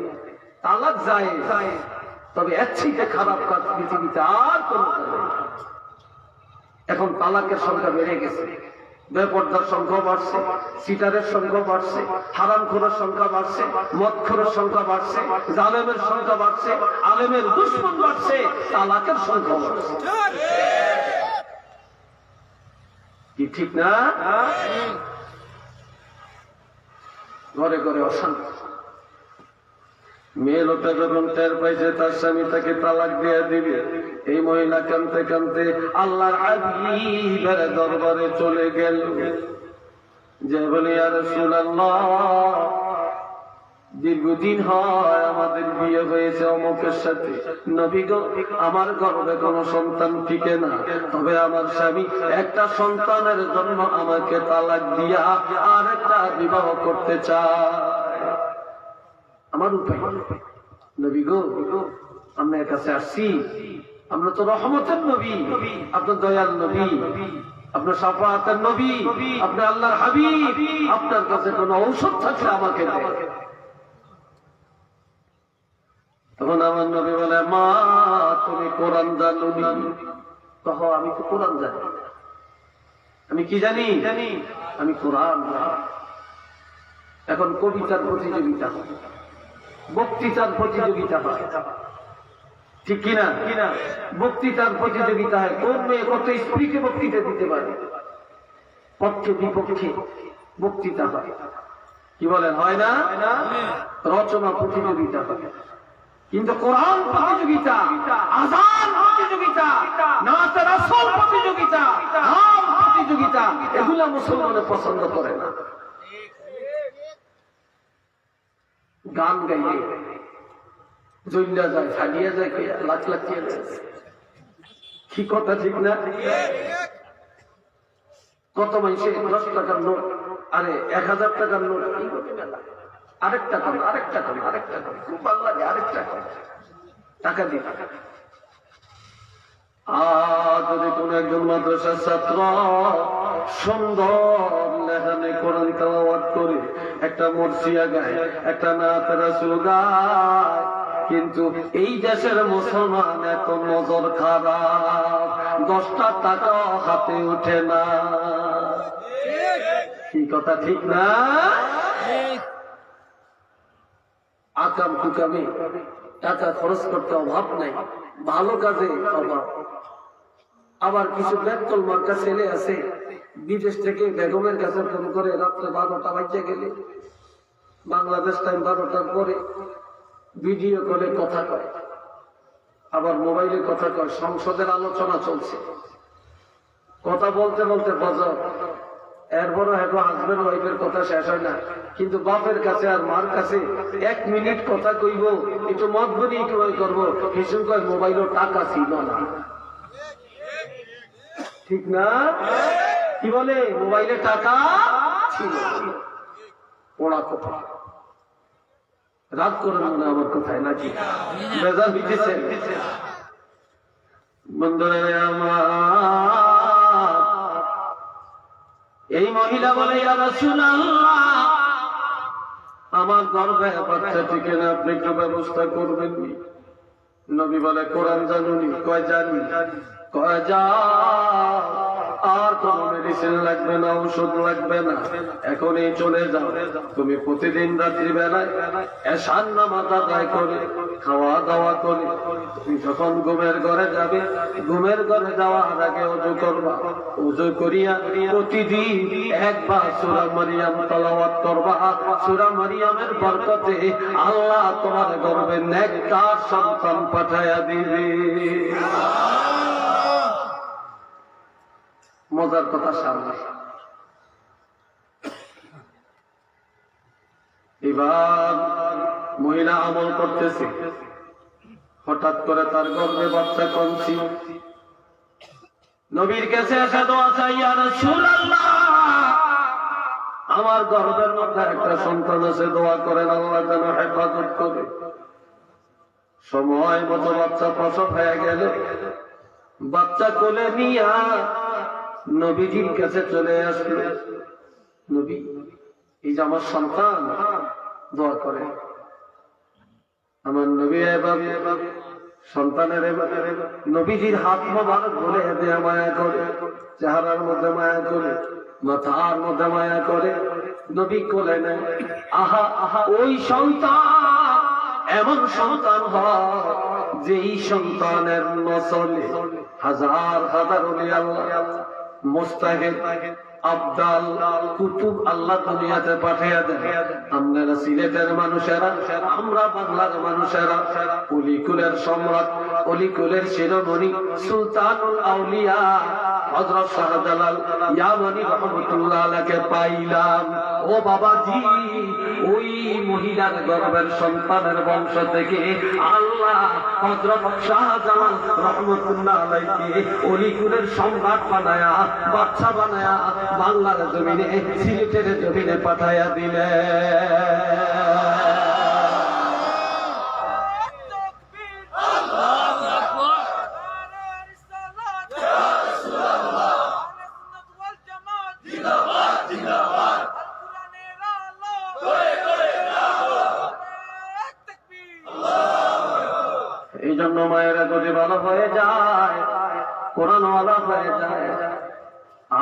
তালাক যায়, তবে এর থেকে খারাপ কাজ পৃথিবীতে আর কোন কাজ নেই। এখন তালাকের সংখ্যা বেড়ে গেছে, বেপরদার সংখ্যা বাড়ছে, সিটারের সংখ্যা বাড়ছে, হারামখোরের সংখ্যা বাড়ছে, মদখোরের সংখ্যা বাড়ছে, জালেমের সংখ্যা বাড়ছে, আলেমের দুশমন বাড়ছে, তালাকের সংখ্যা বাড়ছে। কি ঠিক না? ঘরে ঘরে অশান্তি। মেয়ে লোকটা যখন টের পাইছে তার স্বামী তাকে তালাক দিয়ে দিবে, এই মহিলা কানতে কানতে আল্লাহর হাবিবের দরবারে চলে গেল, যে বলে ইয়া রাসূলুল্লাহ, দীর্ঘদিন হয় আমাদের বিয়ে হয়েছে অমুকের সাথে, নবী গো আমার গর্ভে কোনো সন্তান টিকে না, তবে আমার স্বামী একটা সন্তানের জন্য আমাকে তালাক দিয়া আর একটা বিবাহ করতে চায়। আমার উপায় নবী গো, আপনার কাছে আসছি, আমরা তো রহমতের নবী, আপনার দয়াল নবী, আপনার শাফাআতের নবী, আপনি আল্লাহর হাবিব, আপনার কাছে কোন ঔষধ থাকলে আমাকে দেন। তখন আমার নবী বলে, মা তুমি কোরআন জানো নি? কহ আমি তো কোরআন জানি। আমি কি জানি? আমি কোরআন জানি। এখন কবিতার প্রতিযোগিতা হয়, বক্তৃতার প্রতিযোগিতা হয়, ঠিক কিনা? বক্তৃতার প্রতিযোগিতা হয়, কোন মেয়ে কত স্ত্রীকে বক্তৃতা দিতে পারে, পক্ষে বিপক্ষে বক্তৃতা হয়। কি বলেন, হয় না? রচনা প্রতিযোগিতা হয়, কিন্তু কোরআন প্রতিযোগিতা, আযান প্রতিযোগিতা, নাতে রাসূল প্রতিযোগিতা, নাম প্রতিযোগিতা, এগুলা মুসলমানে পছন্দ করে না। গান গাইলে জইল্লা যায়, ছাড়িয়ে যায়, লাখ লাখ কি কথা, ঠিক না? কত মানুষে 10 টাকার নোট, আরে 1000 টাকার নোট, আরেকটা করে, আরেকটা করে, আরেকটা করে, খুব ভালো লাগে, আরেকটা করে, টাকা দিই। আর যদি কোন একজন মাদ্রাসার ছাত্র সুন্দর লেখানে কোরআন তেলাওয়াত করে, একটা মরসিয়া গায়, একটা নাত রাসূল গায়, কিন্তু এই দেশের মুসলমান এত নজর খারাপ, 10টা টাকা হাতে ওঠে না। কি কথা, ঠিক না? আকাম কুকামে টাকা খরচ করতে অভাব নাই, ভালো কাজে অভাব। আবার কিছু বেতল মার্কা ছেলে আছে, বিদেশ থেকে বেগমের কাছে ফোন করে রাত্রে 12টা বাজে গেলে বাংলাদেশ টাইম 12টার পরে ভিডিও কলে কথা কয়, আবার মোবাইলে কথা কয়। সংসদের আলোচনা চলছে, কথা বলতে বলতে বজর, এরপরও এখন হাজবেন্ড ওয়াইফের কথা শেষ হয় না, কিন্তু বাপের কাছে আর মার কাছে 1 মিনিট কথা কইব, একটু মত বলি কিভাবে করবো, কিছু কয় মোবাইলও টাকা ছিল না। ঠিক না? কি বলে? মোবাইলে টাকা ছিল। ওরা কথা রাত করেন মনে আমার কোথায় নাকি বেজার হইতেছে। বন্ধুরা আমার, এই মহিলা বলে ইয়া রাসূলুল্লাহ, আমার গর্ভে বাচ্চা টিকে না, আপনি একটু ব্যবস্থা করবেন। নবী বলে কোরআন জানুনি? কয় জানি। কয় যাও, আর কোন মেডিসিন লাগবে না, ঔষধ লাগবে না, এখনই চলে যাও। তুমি প্রতিদিন রাত্রি বেলায় এশার নামাজ আদায় করে খাওয়া দাওয়া করে তুমি যখন ঘুমের ঘরে যাবে, ঘুমের ঘরে যাওয়ার আগে ওযু করবা। ওযু করিয়া প্রতিদিন একবার সূরা মারিয়াম তেলাওয়াত করবা। সূরা মারিয়ামের বরকতে আল্লাহ তোমার গর্ভে নেককার সন্তান পাঠাইয়া দিবে। মজার কথা সামনে। এবার মহিলা আমল করতেছে, হঠাৎ করে তার গর্ভে বাচ্চা কমছি। নবীর কাছে এসে দোয়া চাই, ইয়া রাসূলুল্লাহ, আমার গর্ভের মধ্যে একটা সন্তান আছে, দোয়া করেন আল্লাহ যেন হেফাজত করে। সময় মতো বাচ্চা প্রসব হয়ে গেল, বাচ্চা কোলে নিয়া নবীজির কাছে চলে আসলো। নবী, এই যে আমার সন্তান, দোয়া করে। আমার নবী এভাবে সন্তানের নবীজির হাত মোবারক বলে দেয়া মায়া করে, চেহারার মধ্যে মায়া করে, মাথার মধ্যে মায়া করে, নবী কোলে নেয়। আহা আহা, ওই সন্তান এমন সন্তান হয় যেই সন্তানের নসলে হাজার হাজার ওলি আল্লাহ, মুস্তাহিদ, আবদাল, কুতুব আল্লাহ দুনিয়াতে পাঠিয়ে দেন। আপনারা সিলেটের মানুষেরা, আমরা বাংলার মানুষেরা অলিকুলের সম্রাট, অলিকুলের শিরোমণি সুলতানুল আউলিয়া হযরত শাহজালাল ইয়ামানি রাহমাতুল্লাহ আলাইহি পাইলাম। ও বাবাজি, ওই মহিলার গর্ভের সন্তানের বংশ থেকে আল্লাহ হযরত শাহজালাল রাহমাতুল্লাহ আলাইহি অলিকুলের সম্রাট বানায়া, বাদশা বানায়া বাংলার জমিনে, সিলেটের জমিনে পাঠাইয়া দিলে। এই জন্য মায়েরা যদি ভালো হয়ে যায়, কোরআনওয়ালা হয়ে যায়,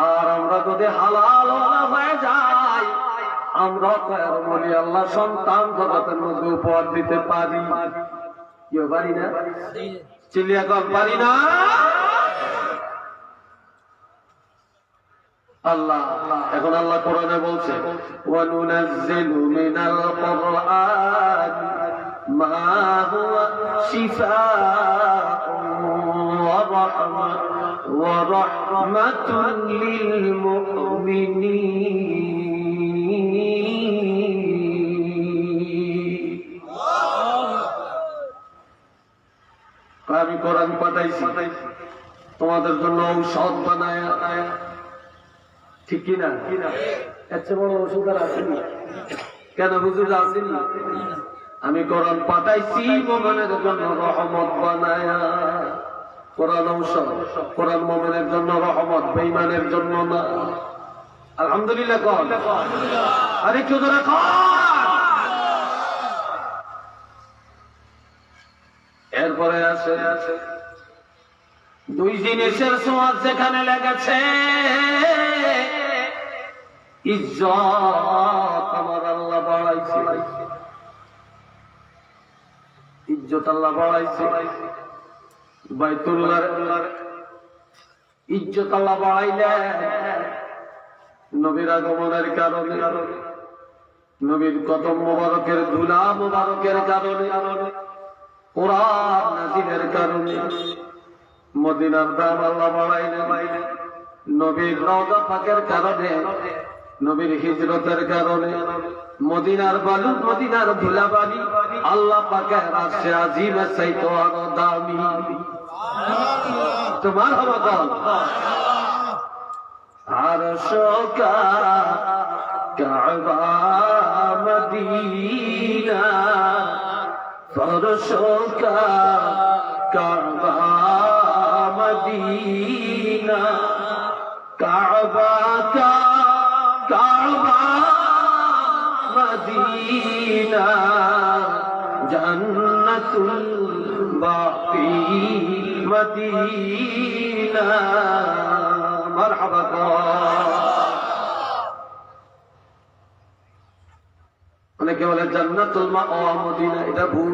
আর আমরা যদি হালাল হয়ে যাই, আমরা বলি আল্লাহ সন্তান জগতের মধ্যে উপহার দিতে পারি। কেউ পারি না? চিল্লিয়া কম পারি না? আল্লাহ এখন আল্লাহ কোরআনে বলছে, ওয়ানুনাজ্জিলু মিনাল কুরআন মা হুয়া শিফাউন ওয়া রাহমাতুন লিল মুমিনিন। আমি কোরআন পাঠাইছি তোমাদের জন্য ঔষধ বানায়া, ঠিক কিনা? এর চেয়ে বড় ওষুধ আর আসেনি। কেন হুজুর আসেনি? আমি কোরআন পাঠাইছি মুমিনের জন্য রহমত বানায়া। কোরআন ঔষধ, কোরআন মুমিনের জন্য রহমত, বেঈমানের জন্য না। আলহামদুলিল্লাহ কর, আরে একটু জোরে কর। এরপরে আছে দুই জিনিসের ছোঁয়াচ যেখানে লেগেছে, ইজ্জত আমার আল্লাহ বাড়াইছে, ইজ্জত আল্লাহ বাড়াইছে, বাইতুল্লাহর ইজ্জত আল্লাহ বাড়াইলেন নবীর আগমনের কারণে, নবীর কদম মোবারকের ধুলা মোবারকের কারণে, কোরআন নাযিলের কারণে মদিনার দাম আল্লাহ বাড়াইলেন, নবীর রওজা পাকের কারণে, নবীর হিজরতের কারণে, মদিনার বালু মদিনার ধুলা বালি আল্লাহ পাকের আরশে আজিমের চাইতে আরো দামি। তোমার হবা কল আরশ কা কাবা মদিনা, ফরশ কা কাবা মদিনা, কাবা কা কাবা মদিনা, জান্নাতুল বাকি মদিনা। মারহাবা। অনেকে বলে জান্নাতুল মাওয়া মদিনা, এটা ভুল।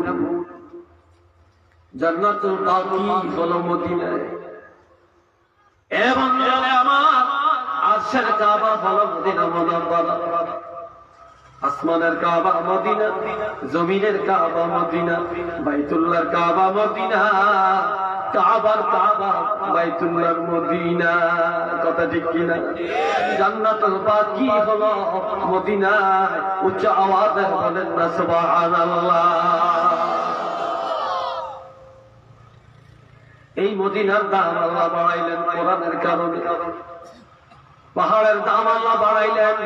জান্নাতুল বাকি হলো মদিনায়, এবং আমার আরশের কাবা হলো মদিনা মুনাওয়ারা। আসমানের কাবা মদিনা, জমিনের কাবা মদিনা, বাইতুল্লাহর কাবা মদিনা, কাবার কাবা বাইতুল্লাহর মদিনা। কথা ঠিক কিনা? জান্নাতুল বাকি হলো মদিনা। উচ্চ আওয়াজে বলেন না সুবহানাল্লাহ। এই মদিনার দাম আল্লাহ বাড়াইলেন কোরআনের কারণে, পাহাড়ের দাম আল্লাহ বাড়াইলেন,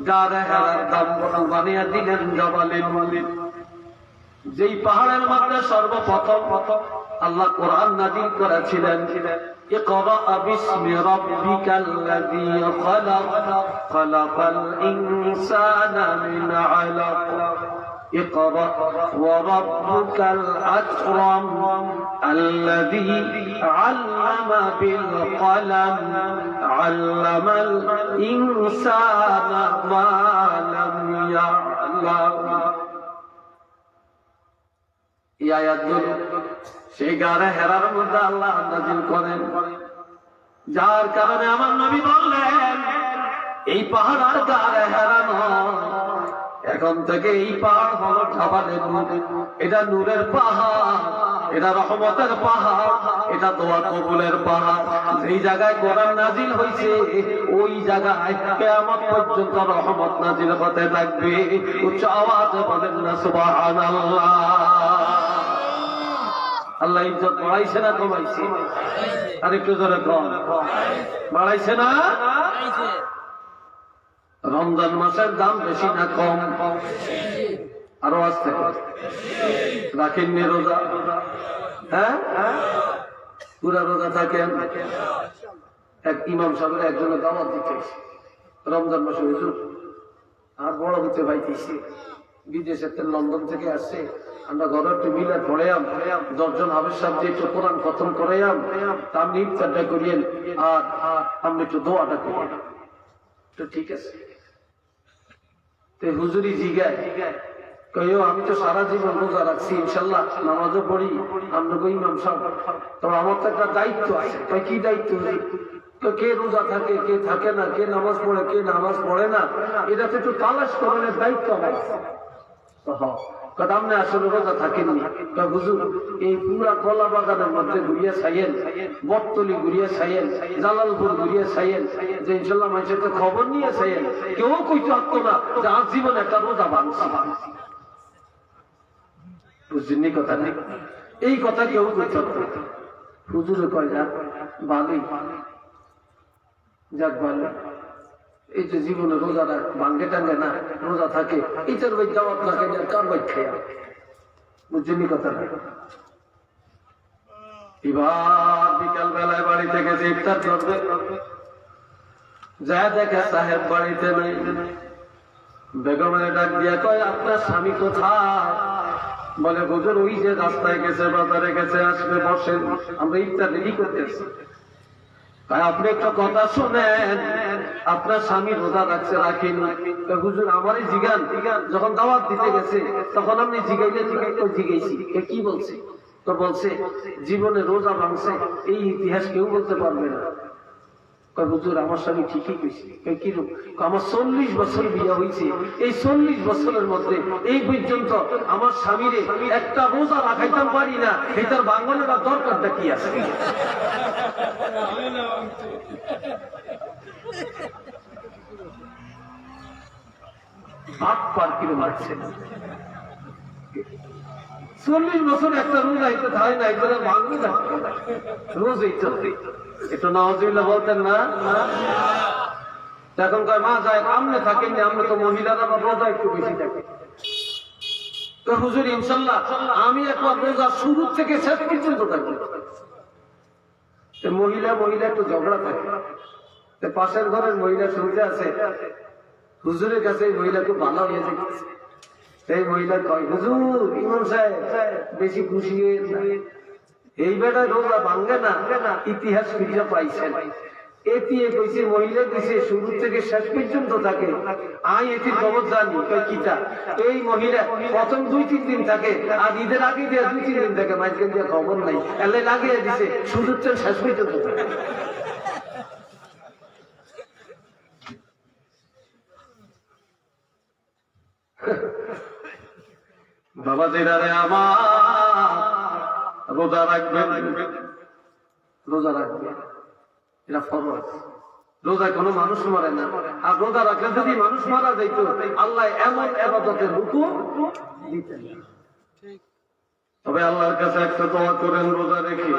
গাড়ে হেরার দাম বানিয়ে দিলেন জবালে মলিন। যেই পাহাড়ের মধ্যে সর্বপ্রথম আল্লাহ কোরআন নাযিল করেছিলেন, ইকরা বিসমি রাব্বিকাল্লাযী খালাক, খালাকাল ইনসানা মিন আলাক, ইকরা ওয়া রাব্বুকাল আকরাম আল্লাযী আল্লামা বিল কলম, আল্লামাল ইনসানা মা লাম ইয়ালাম। এই আয়াতগুলো সেই গাড়ে হেরার মধ্যে আল্লাহ নাযিল করেন, যার কারণে আমার নবী বললেন এই পাহাড় আর গাড়ে হেরা নয়, এখন থেকে এই পাহাড় হলো খাবারের নূর। এটা নূরের পাহাড়, এটা রহমতের পাহাড়, এটা দোয়া কবুলের পাহাড়। যেই জায়গায় কোরআন নাযিল হয়েছে ওই জায়গায় কিয়ামত পর্যন্ত রহমত নাযিল হতে থাকবে। উচ্চ আওয়াজে বলেন না সুবহানাল্লাহ। আল্লাহ ইজ্জত বাড়াইছে না কমাইছে? আর একটু জোরে কম। বাড়াইছে না? রমজান মাসের দাম বেশি না কম? আরো আসতে রাখেননি রোজা? হ্যাঁ, পুরা রোজা থাকেন। এক ইমাম সাহেবের একজনের দাওয়াত দিতে রমজান মাসে, হুজুর আর বড় হতে পাইতেছি, বিদেশে লন্ডন থেকে আসছে, আমরা ঘরে একটু মিলে পড়েয়াম, 10 জন হাফেজ সাহেব দিয়ে একটু কোরআন খতম করাইয়াম, আপনি ইফতারটা করিয়েন আর আপনি একটু দোয়াটা করেন। তো ঠিক আছে। হুজুরি জিগায় কইও আমি তো সারা জীবন রোজা রাখছি, ইনশাল্লাহ নামাজও পড়ি, আমরা কই ইমাম সাহেব তবে আমার তো একটা দায়িত্ব আছে। তাই কি দায়িত্ব? কে রোজা থাকে, কে থাকে না, কে নামাজ পড়ে, কে নামাজ পড়ে না, এটা তো একটু তালাশ করার দায়িত্ব আমার। আপনি আসলে রোজা থাকেননি। হুজুর এই পুরা কলা বাগানের মধ্যে ঘুরিয়ে ছাইয়েন, বটতলি ঘুরিয়ে ছাইয়েন, জালালপুর ঘুরিয়ে ছাইয়েন, যে ইনশাল্লাহ মানুষের তো খবর নিয়ে ছাইয়েন। কেউ কইতে পারতো না যে আজ জীবন একটা রোজা ভাঙছি। বুঝছেননি কথা? নেই এই কথা কেউ কইতে পারতো না। হুজুরে কয় যাক ভালোই, যাক ভালো। এই যে জীবনে রোজাটা ভাঙ্গে টাঙ্গে না, রোজা থাকে, এটার বই দাওয়াত না খাই কার বই খেয়া। বুঝছেন কথা? এবার বিকাল বেলায় বাড়ি থেকে যে ইফতার করবে, যা দেখে সাহেব বাড়িতে নেই। বেগমের ডাক দিয়া কয় আপনার স্বামী কোথায়? বলে হুজুর ওই যে রাস্তায় গেছে, বাজারে গেছে, আসবে, বসেন, আমরা ইফতার রেডি করতেছি। তাই আপনি একটা কথা শোনেন, আপনার স্বামী রোজা রাখছে রাখেন, হুজুর আমারই জিগান, যখন দাওয়াত দিতে গেছে তখন আপনি জিগাইছি কি বলছে, তো বলছে জীবনে রোজা ভাঙছে এই ইতিহাস কেউ বলতে পারবে না। হুজুর আমার স্বামী ঠিকই কইছে। কিরূপ? আমার 40 বছর বিয়ে হয়েছে, এই 40 বছরের মধ্যে এই পর্যন্ত আমার স্বামীরে একটা রোজা রাখাইতাম পারি না, এটার বাঙালিরা দরকারটা কি আছে? হাত পার কিলো মারছে 40 বছর একটা রোজা হইতে থাকে না, এটা ভাঙবে না রোজ এই চলতে। একটু নাউজুবিল্লাহ বলতেন না? এখন কয় মা যায় আমনে থাকেন না, আমরা তো মহিলারা রোজা একটু বেশি থাকে। তো হুজুর ইনশাল্লাহ আমি একবার রোজা শুরু থেকে শেষ পর্যন্ত থাকি। মহিলা একটু ঝগড়া থাকে, পাশের ঘরের মহিলা শুনতে আছে হুজুরের কাছে এই মহিলা খুব ভালো হয়ে যাচ্ছে। এই মহিলা কয় হুজুর ইমাম সাহেব বেশি খুশি হয়ে এই বেটায় রোজা ভাঙ্গে না, ইতিহাস ফিরে পাইছেন। এটিয়ে কইছে মহিলা কইছে শুরু থেকে শেষ পর্যন্ত থাকে, আই এটির খবর জানি কিটা। এই মহিলা প্রথম 2-3 দিন থাকে, আর ঈদের আগে দিয়ে 2-3 দিন থাকে, মাঝখান দিয়ে খবর নাই, এলে লাগিয়ে দিছে শুরু থেকে শেষ পর্যন্ত থাকে। বাবা দিদারে আমার রোজা রাখবেন, রোজা রাখবেন, এটা ফরজ। রোজা কোনো মানুষ মারে না, আর রোজা রাখলে যদি মানুষ মারা যাইত আল্লাহ এমন ইবাদতের হুকুম দিতেন। তবে আল্লাহর কাছে একটা দোয়া করেন রোজা রেখে,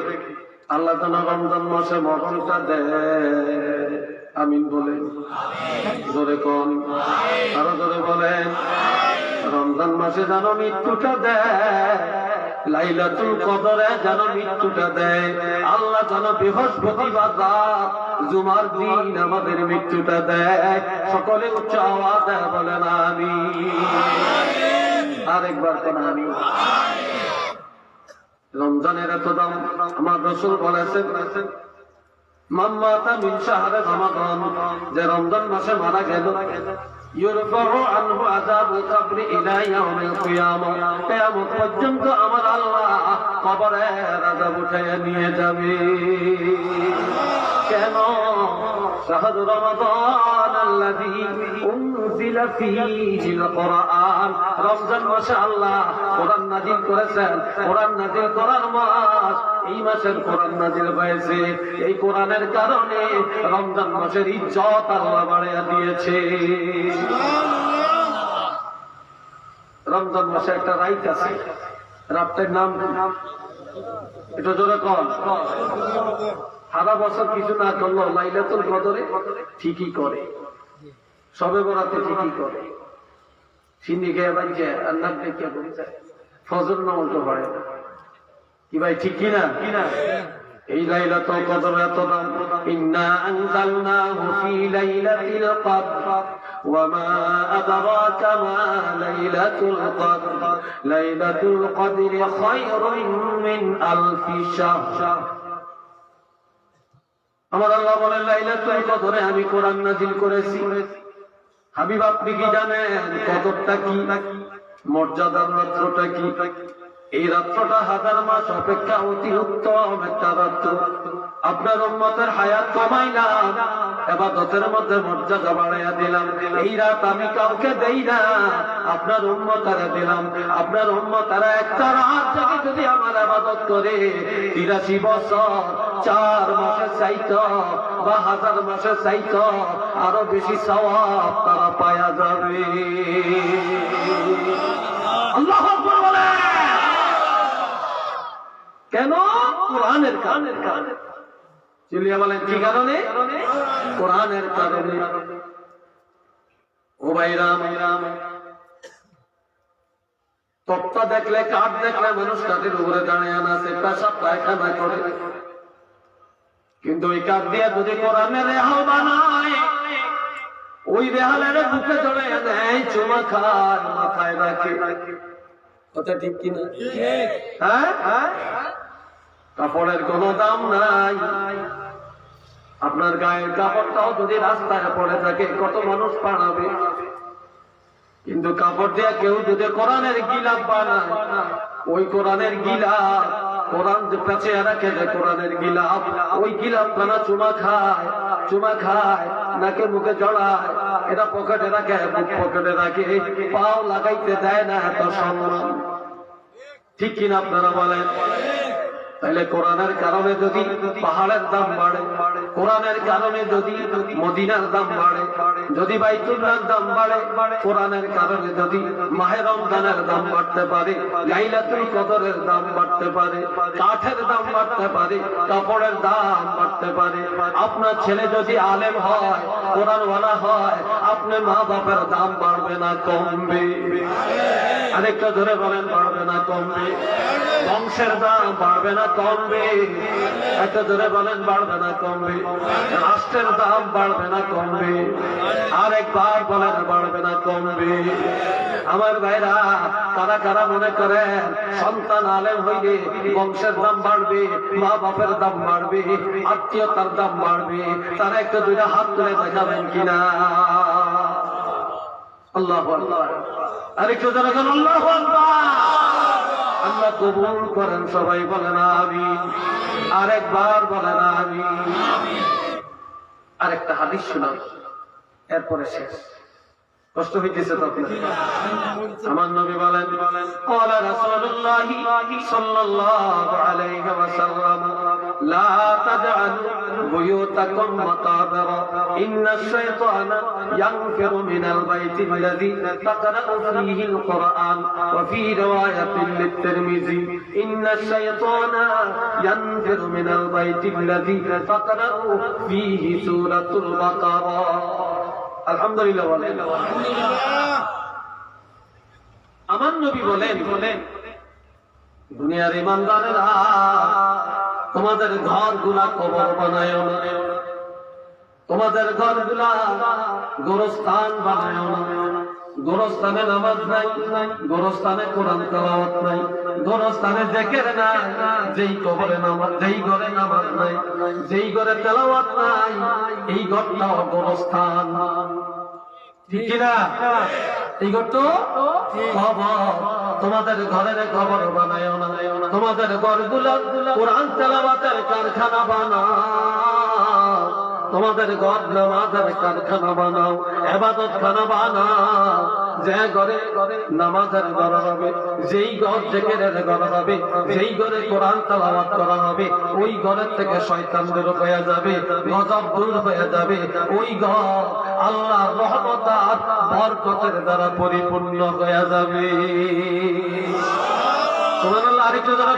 আল্লাহ যেন রমজান মাসে মরণটা দেয়। আমিন বলেন, জোরে কোন, আরো জোরে বলেন। রমজান মাসে যেন মৃত্যুটা দেয়, লাইলাতুল কদরে যেন মৃত্যুটা দেয়। আল্লাহ যেন বৃহস্পতিবার রাত জুমার দিন আমাদের মৃত্যুটা দেয়। সকলে উচ্চ আওয়াজে বলেন আমিন। আরেকবার কোন আমিন। রমজানের এত দাম, আমার রাসূল বলেছেন মান মাতা মিন শাহরে রমাদান, যে রমজান মাসে মারা গেল, ইউরফাউ আনহু আযাবুল কবরি ইলা ইয়াউমিল কিয়ামা, কিয়ামত পর্যন্ত আমার আল্লাহ কবরের আযাব উঠাইয়া নিয়ে যাবে। কেন? শাহর রমাদান আল্লাযী উনজিলা ফীহিল কুরআন, রমজান মাসে আল্লাহ কোরআন নাযিল করেছেন। কোরআন নাযিল করার মাস, এই মাসের কোরআন নাযিল হয়েছে। এই কোরআনের কারণে রমজান মাসের ইজ্জত আল্লাহ বাড়াইয়া দিয়েছে। রমজান মাসে একটা রাত আছে, রাতের নাম এটা জোরে কর। সারা বছর কিছু না করলো লাইলাতুল কদরে ঠিকই করে, সবে বরাতে ঠিকই করে, সিন্নি খেয়ে বাজছে আর নাক দেখে বলছে ফজর নামাজ পড়ে না। কি ভাই ঠিক কিনা? এই লাইলাতুল কদর এত দাম। ইন্না আনজালনাহু ফি লাইলাতিল কদর ওয়া মা আদরাকা মা লাইলাতুল কদর লাইলাতুল কদরি খায়রুম মিন আলফি শাহর। আমার আল্লাহ বলেন লাইলাতুল কদরে আমি কোরআন নাযিল করেছি। হাবিব আপনি কি জানেন কদরটা কি, মর্যাদার রাত্রটা কি? এই রাত্রটা 1000 মাস অপেক্ষা অতি উত্তম একটা রাত্র। আপনার উম্মতের হায়াত কমাইলাম, ইবাদতের মধ্যে মর্যাদা বাড়াইয়া দিলাম। এই রাত আমি কাউকে দেই না, আপনার উম্মতরে দিলাম। আপনার উম্মতরা একটা রাত থেকে যদি আমার ইবাদত করে 83 বছর 4 মাসে চাইতো বা 1000 মাসে চাইতো আরো বেশি সওয়াব তারা পাওয়া যাবে। আল্লাহু আকবার বলে। কেন? কোরআনের কারণে। চিলিয়া বলেন কি কারণে? কোরআনের কারণে। ও ভাইরাম, তক্তা দেখলে কাঠ দেখলে মানুষ কাঠের উপরে দাঁড়িয়ে আছে, পেশাব পায়খানা করে, কিন্তু ওই কাঠ দিয়ে যদি কোরআনের রেহাল বানায়, ওই রেহালের বুকে ধরে নেয়, চুমা খায়, মাথায় রাখে। কথা ঠিক কিনা? হ্যাঁ, কাপড়ের কোনো দাম নাই। আপনার গায়ের কাপড়টাও যদি রাস্তায় পড়ে থাকে কত মানুষ পাড়াবে, কিন্তু কাপড় দিয়ে কেউ যদি কোরআনের গিলাফ বানায়, ওই কোরআনের গিলাফ, কোরআন যে পেঁচে রাখে যে কোরআনের গিলাফ, ওই গিলাফ খানা চুমা খায় নাকে মুখে জড়ায়, এটা পকেটে রাখে, বুক পকেটে রাখে, পাও লাগাইতে দেয় না, এত সম্মান। ঠিক কিনা আপনারা বলেন? তাহলে কোরআনের কারণে যদি পাহাড়ের দাম বাড়ে, কোরআনের কারণে যদি মদিনার দাম বাড়ে, যদি বাইতুল্লাহর দাম বাড়ে, কোরআনের কারণে যদি মাহে রমজানের দাম বাড়তে পারে, লাইলাতুল কদরের দাম বাড়তে পারে, কাঠের দাম বাড়তে পারে, কাপড়ের দাম বাড়তে পারে, আপনার ছেলে যদি আলেম হয়, কোরআনওয়ালা হয়, আপনার মা বাপের দাম বাড়বে না কমবে? আরেকটা ধরে বলেন, বাড়বে না কমবে? বংশের দাম বাড়বে না কমবে? একটা ধরে বলেন, বাড়বে না কমবে? রাষ্ট্রের দাম বাড়বে না কমবে? আরেকবার বলেন, বাড়বে না কমবে? আমার ভাইরা, কারা কারা মনে করেন সন্তান আলেম হইলে বংশের দাম বাড়বে, মা বাপের দাম বাড়বে, আত্মীয়তার দাম বাড়বে? তারা একটা দুইটা হাত তুলে দেখাবেন কিনা? আল্লাহু আকবার। আরেকটু যারা বলেন আল্লাহু আকবার। আল্লাহ কবুল করেন, সবাই বলেন আমিন। আরেকবার বলেন আমিন। আরেকটা হাদিস শোনাব, এরপরে শেষ। কষ্ট হইতেছে তো আপনার? আমার নবী বলেন, ক্বালা রাসূলুল্লাহি সাল্লাল্লাহু আলাইহি ওয়াসাল্লাম, লা তাজআলু বুয়ুতাকুম মাকাবিরা, ইন্নাশ শাইতানা ইয়ানফিরু মিনাল বাইতিল্লাযী তাকরাউ ফীহিল কুরআন, ওয়া ফী রিওয়ায়াতিন লিত-তিরমিযী, ইন্নাশ শাইতানা ইয়ানফিরু মিনাল বাইতিল্লাযী তাকরাউ ফীহি সূরাতুল বাকারা। আলহামদুলিল্লাহ বলেন। আমার নবী বলেন, দুনিয়ার ইমানদারেরা, তোমাদের ঘরগুলা কবর বানায় না, তোমাদের ঘরগুলা গোরস্থান বানায় না। গোরস্থানে নামাজ নাই, গোরস্থানে কোরআন তেলাওয়াত নাই, গোরস্থানে জিকির নাই, যেই কবরে নামাজ, যেই ঘরে নামাজ নাই, যেই ঘরে তেলাওয়াত নাই, এই ঘরটাও গোরস্থান। ঠিক কিনা? এই ঘর তো কবর। তোমাদের ঘরের কবর বানায় না, তোমাদের ঘরগুলো কোরআন তেলাওয়াতের কারখানা বানাও, তোমাদের ঘর নামাজের কারখানা বানাও, ইবাদত খানা বানাও। যে ঘরে নামাজের ঘর হবে, যেই ঘর জিকিরের ঘর হবে, যেই ঘরে কোরআন তেলাওয়াত করা হবে, ওই ঘরের থেকে শয়তান দূর হয়ে যাবে, গজব দূর হয়ে যাবে। ওই ঘর আল্লাহর রহমত আর বরকতের দ্বারা পরিপূর্ণ হয়ে যাবে। সুবহানাল্লাহ। আরেকটু যারা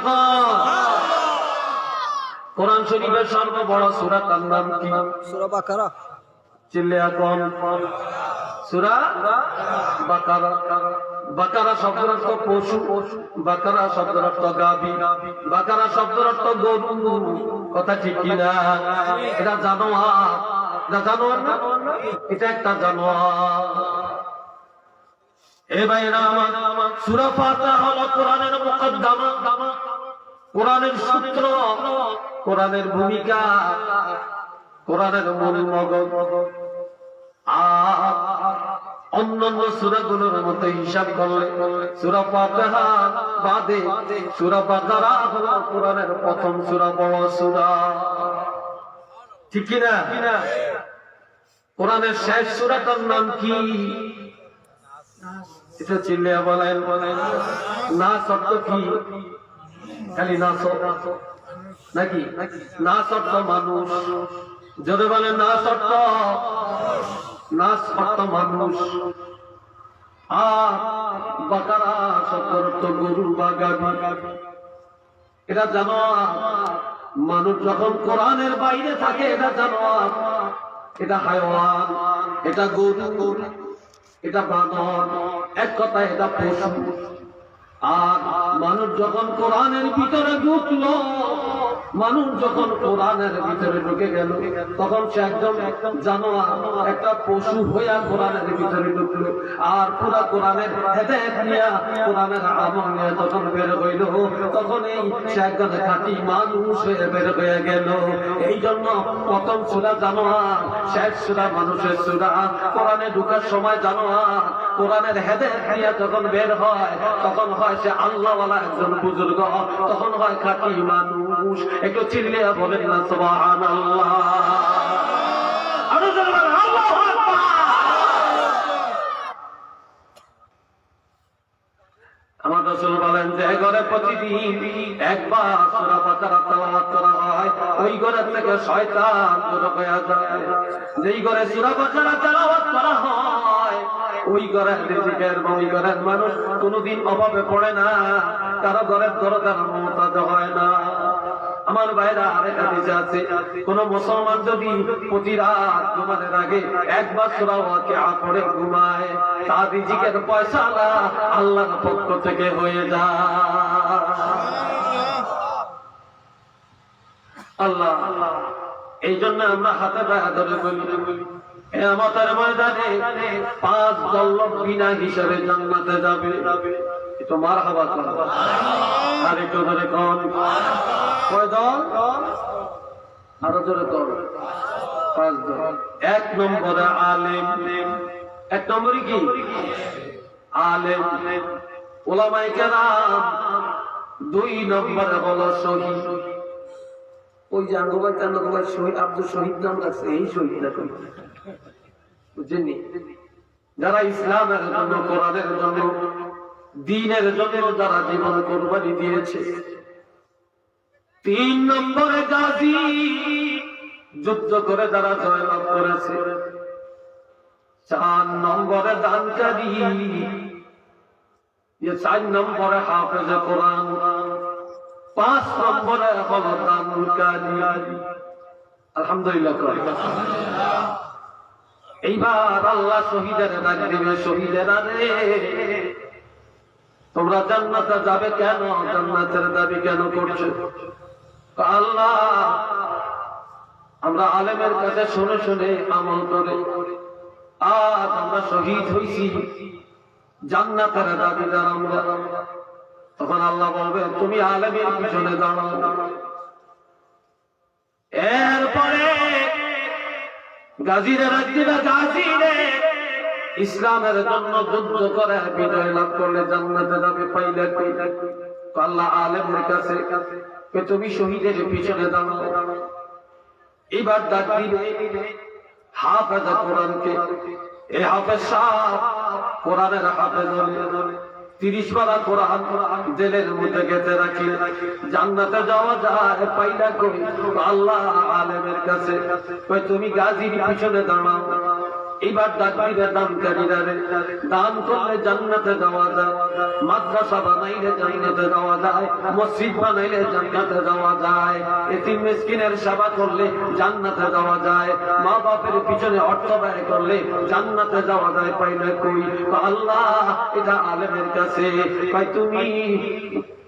কোরআন শরীফের সর্ববড় সূরা তার নাম কি? সূরা বাকারা। চিল্লিয়া কোন? সূরা বাকারা। বাকারা শব্দের অর্থ পশু, বাকারা শব্দের অর্থ গাভী, বাকারা শব্দের অর্থ গরু। কথা ঠিক কিনা? এটা জানোয়ার, এটা জানোয়ার না, এটা একটা জানোয়ার। এ ভাইরা আমার, সূরা ফাতিহা হলো কোরআনের মুকদ্দমা, কোরআনের সূত্র, কোরআনের ভূমিকা, কোরআনের মূল মগজ। আর অন্যান্য সূরাগুলোর মতো হিসাব করলে সূরা ফাতিহা বাদে সূরা বাকারা হলো কোরআনের প্রথম সূরা, বড় সূরা। ঠিক কিনা? কোরআনের শেষ সূরাটার নাম কি? এটা চিল্লিয়া বলেন। নাস অর্থ কি? খালি নাস নাকি? নাস অর্থ মানুষ। যদি বলেন নাস অর্থ, নাস অর্থ মানুষ। আর বাকারা শব্দের অর্থ গরু বা গাভী। এটা জানোয়ার। মানুষ যখন কোরআনের বাইরে থাকে এটা জানোয়ার, এটা হায়ওয়ান, এটা গরু, এটা বানর, এক কথায় এটা পশু। আর মানুষ যখন কোরআনের ভিতরে ঢুকলো, মানুষ যখন কোরআনের ভিতরে ঢুকে গেল তখন সে একদম জানোয়ার একটা পশু হইয়া কোরআনের ভিতরে ঢুকলো। আর পুরা কোরআনের হেদায়েত নিয়ে কোরআনের আমল নিয়ে যখন বের হইল তখন এই সে একজন খাঁটি মানুষ হয়ে বের হয়ে গেল। এই জন্য প্রথম সূরা জানোয়ার, শেষ সূরা মানুষের সূরা। কোরআনে ঢুকার সময় জানোয়ার, কোরআনের হেদায়েত নিয়ে যখন বের হয় তখন হয় সে আল্লাহওয়ালা একজন বুজুর্গ, তখন হয় খাঁটি মানুষ। একটু চিল্লিয়ে বলেন না সুবহানাল্লাহ। আরো জোরে বলেন আল্লাহু আকবার। আমার রাসূল বলেন যে ঘরে প্রতিদিন একবার সূরা বাকারা তেলাওয়াত করা হয় ওই ঘরের থেকে শয়তান দূর হয়ে যায়। যেই ঘরে সূরা বাকারা তেলাওয়াত করা হয় ওই ঘরের রিজিকের ওই ঘরের মানুষ কোনোদিন অভাবে পড়ে না, কারো ঘরের দরজার মুহতাজ হয় না। আমার ভাইরা, আরেক হাদিসে আছে কোন মুসলমান যদি প্রতি রাত ঘুমানোর আগে একবার সূরা ওয়াকিয়া পড়ে ঘুমায় তার রিজিকের পয়সালা আল্লাহর পক্ষ থেকে হয়ে যায়। আল্লাহ, এই জন্য আমরা হাতে পায়ে ধরে বলি কিয়ামতের ময়দানে 5 দল লোক বিনা হিসাবে জান্নাতে যাবে। একটু মারহাবা করো। আর একটু ধরে কোন কয় দল? আরো জোরে কর। 5 দল। 1 নম্বরে আলেম। 1 নম্বরে কি? আলেম, উলামায়ে কেরাম। 2 নম্বরে হলো শহীদ। ওই যে আঙ্গুবাই তান্নগুবাই শহীদ আব্দুল শহীদ নাম রাখছে, এই শহীদ না কই বুঝেননি? যারা ইসলামের জন্য, কোরআনের জন্য, দ্বীনের জন্য যারা জীবন কুরবানি দিয়েছে। 3 নম্বরে গাজী, যুদ্ধ করে যারা জয়লাভ করেছে। 4 নম্বরে দানকারী, 4 নম্বরে হাফেজে কোরআন, 5 নম্বরে হলো দানকারী। আলহামদুলিল্লাহ। এইবার আল্লাহ শহীদের ডাক দিবে, শহীদেরা রে তোমরা জান্নাতে যাবে কেন? জান্নাতের দাবি কেন করছো? আল্লাহ, আমরা আলেমের কাছে শুনে শুনে আমল করে আজ আমরা শহীদ হইছি, জান্নাতের দাবিদার আমরা। তখন আল্লাহ বলবে তুমি আলেমের পিছনে দাঁড়াও। এরপরে গাজীরা রাজীরা গাজীরে ইসলামের জন্য যুদ্ধ করে বিজয় লাভ করলে জান্নাতে যাবে। পাইলে আল্লাহ আলেমের কাছে তুমি শহীদের পিছনে দাঁড়াও। এবার ডাক দিবে হাফেজ কোরআনকে। এই হাফেজ সাহেব কোরআনের হাফেজ হলে 30 পারা কোরআন জেলের মধ্যে গেঁথে রাখি, জান্নাতে যাওয়া যায়। পাইলা কই? আল্লাহ আলেমের কাছে তুমি গাজীর পিছনে দাঁড়াও। এইবার ডাক দিবে দানকারীরা রে, দান করলে জান্নাতে যাওয়া যায়, মাদ্রাসা বানাইলে জান্নাতে যাওয়া যায়, মসজিদ বানাইলে জান্নাতে যাওয়া যায়, এতিম মিসকিনের সেবা করলে জান্নাতে যাওয়া যায়, মা বাপের পিছনে অর্থ ব্যয় করলে জান্নাতে যাওয়া যায়। পাইলে কই? আল্লাহ এটা আলেমের কাছে। ভাই তুমি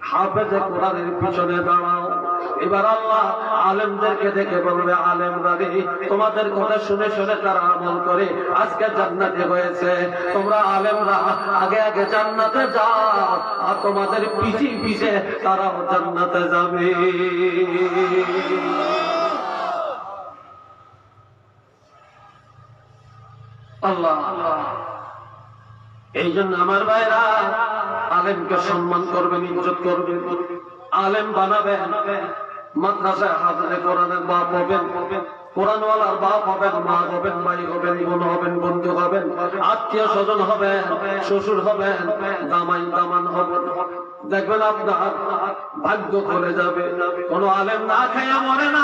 হাফেজে কোরআনের পিছনে দাঁড়াও। এবার আল্লাহ আলেমদেরকে দেখে বলবে আলেমরা রে তোমাদের কথা শুনে শুনে তারা আমল করে আজকে জান্নাতে হয়েছে। তোমরা আলেমরা আগে আগে জান্নাতে যাও আর তোমাদের পিছে পিছে তারাও জান্নাতে যাবে। আল্লাহ, এই জন্য আমার ভাইরা আলেমকে সম্মান করবেন, ইজ্জত করবেন, আলেম বানাবেন। মাদ্রাসায় হাফেজে কোরআনের বাপ হবেন, কোরআনওয়ালার বাপ হবেন, মা হবেন, ভাই হবেন, বোন হবেন, বন্ধু হবেন, আত্মীয় স্বজন হবেন, শ্বশুর হবেন, দামাই দামান হবেন। দেখবেন আপনার ভাগ্য খুলে যাবে। কোন আলেম না খাইয়া মরে না।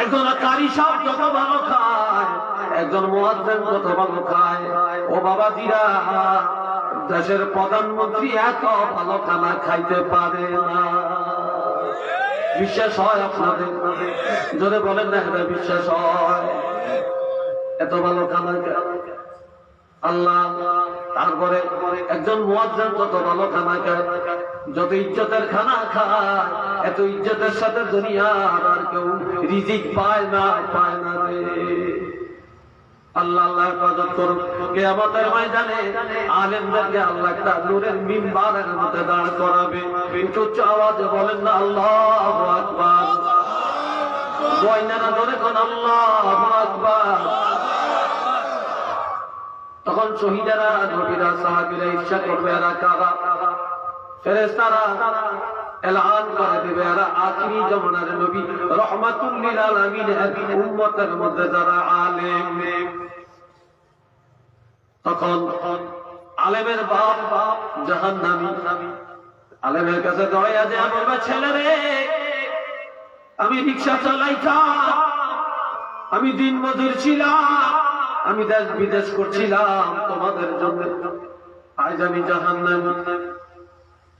একজন কারি সাহেব যত ভালো খায়, একজন মুয়াজ্জিন যত ভালো খায়। ও বাবাজিরা, দেশের প্রধানমন্ত্রী এত ভালো খানা খাইতে পারে না। বিশ্বাস হয় আপনাদের? জোরে বলেন না এটা বিশ্বাস হয়? এত ভালো খানা আল্লাহ। তারপরে একজন মুয়াজ্জিন যত ভালো খানা খায়, যত ইজ্জতের খানা খায় এত ইজ্জতের সাথে দুনিয়ার আর কেউ রিজিক পায় না রে। আল্লাহ আল্লাহ হেফাজত করুন। কিয়ামতের ময়দানে আলেমদেরকে আল্লাহ একটা নূরের মিম্বারের মধ্যে দাঁড় করাবে। উচ্চ আওয়াজে বলেন না আল্লাহু আকবার। বয়নারা ধরে কোন আল্লাহু আকবার। তখন শহীদেরা, নবীরা, সাহাবীরা ঈর্ষা করবে, এরা কারা? ফেরেশতারা এলান করে দিবে এরা আখিরি জামানার নবী রাহমাতুল লিল আলামিন উম্মতের মধ্যে যারা আলেম। তখন আলেমের বাপ জাহান্নামী আলেমের কাছে দয়া দেয়া বলবে, ছেলে রে, আমি রিকশা চালাইতাম, আমি দিন মজুর ছিলাম, আমি দেশ বিদেশ করছিলাম তোমাদের জন্য, আজ আমি জাহান্নামী।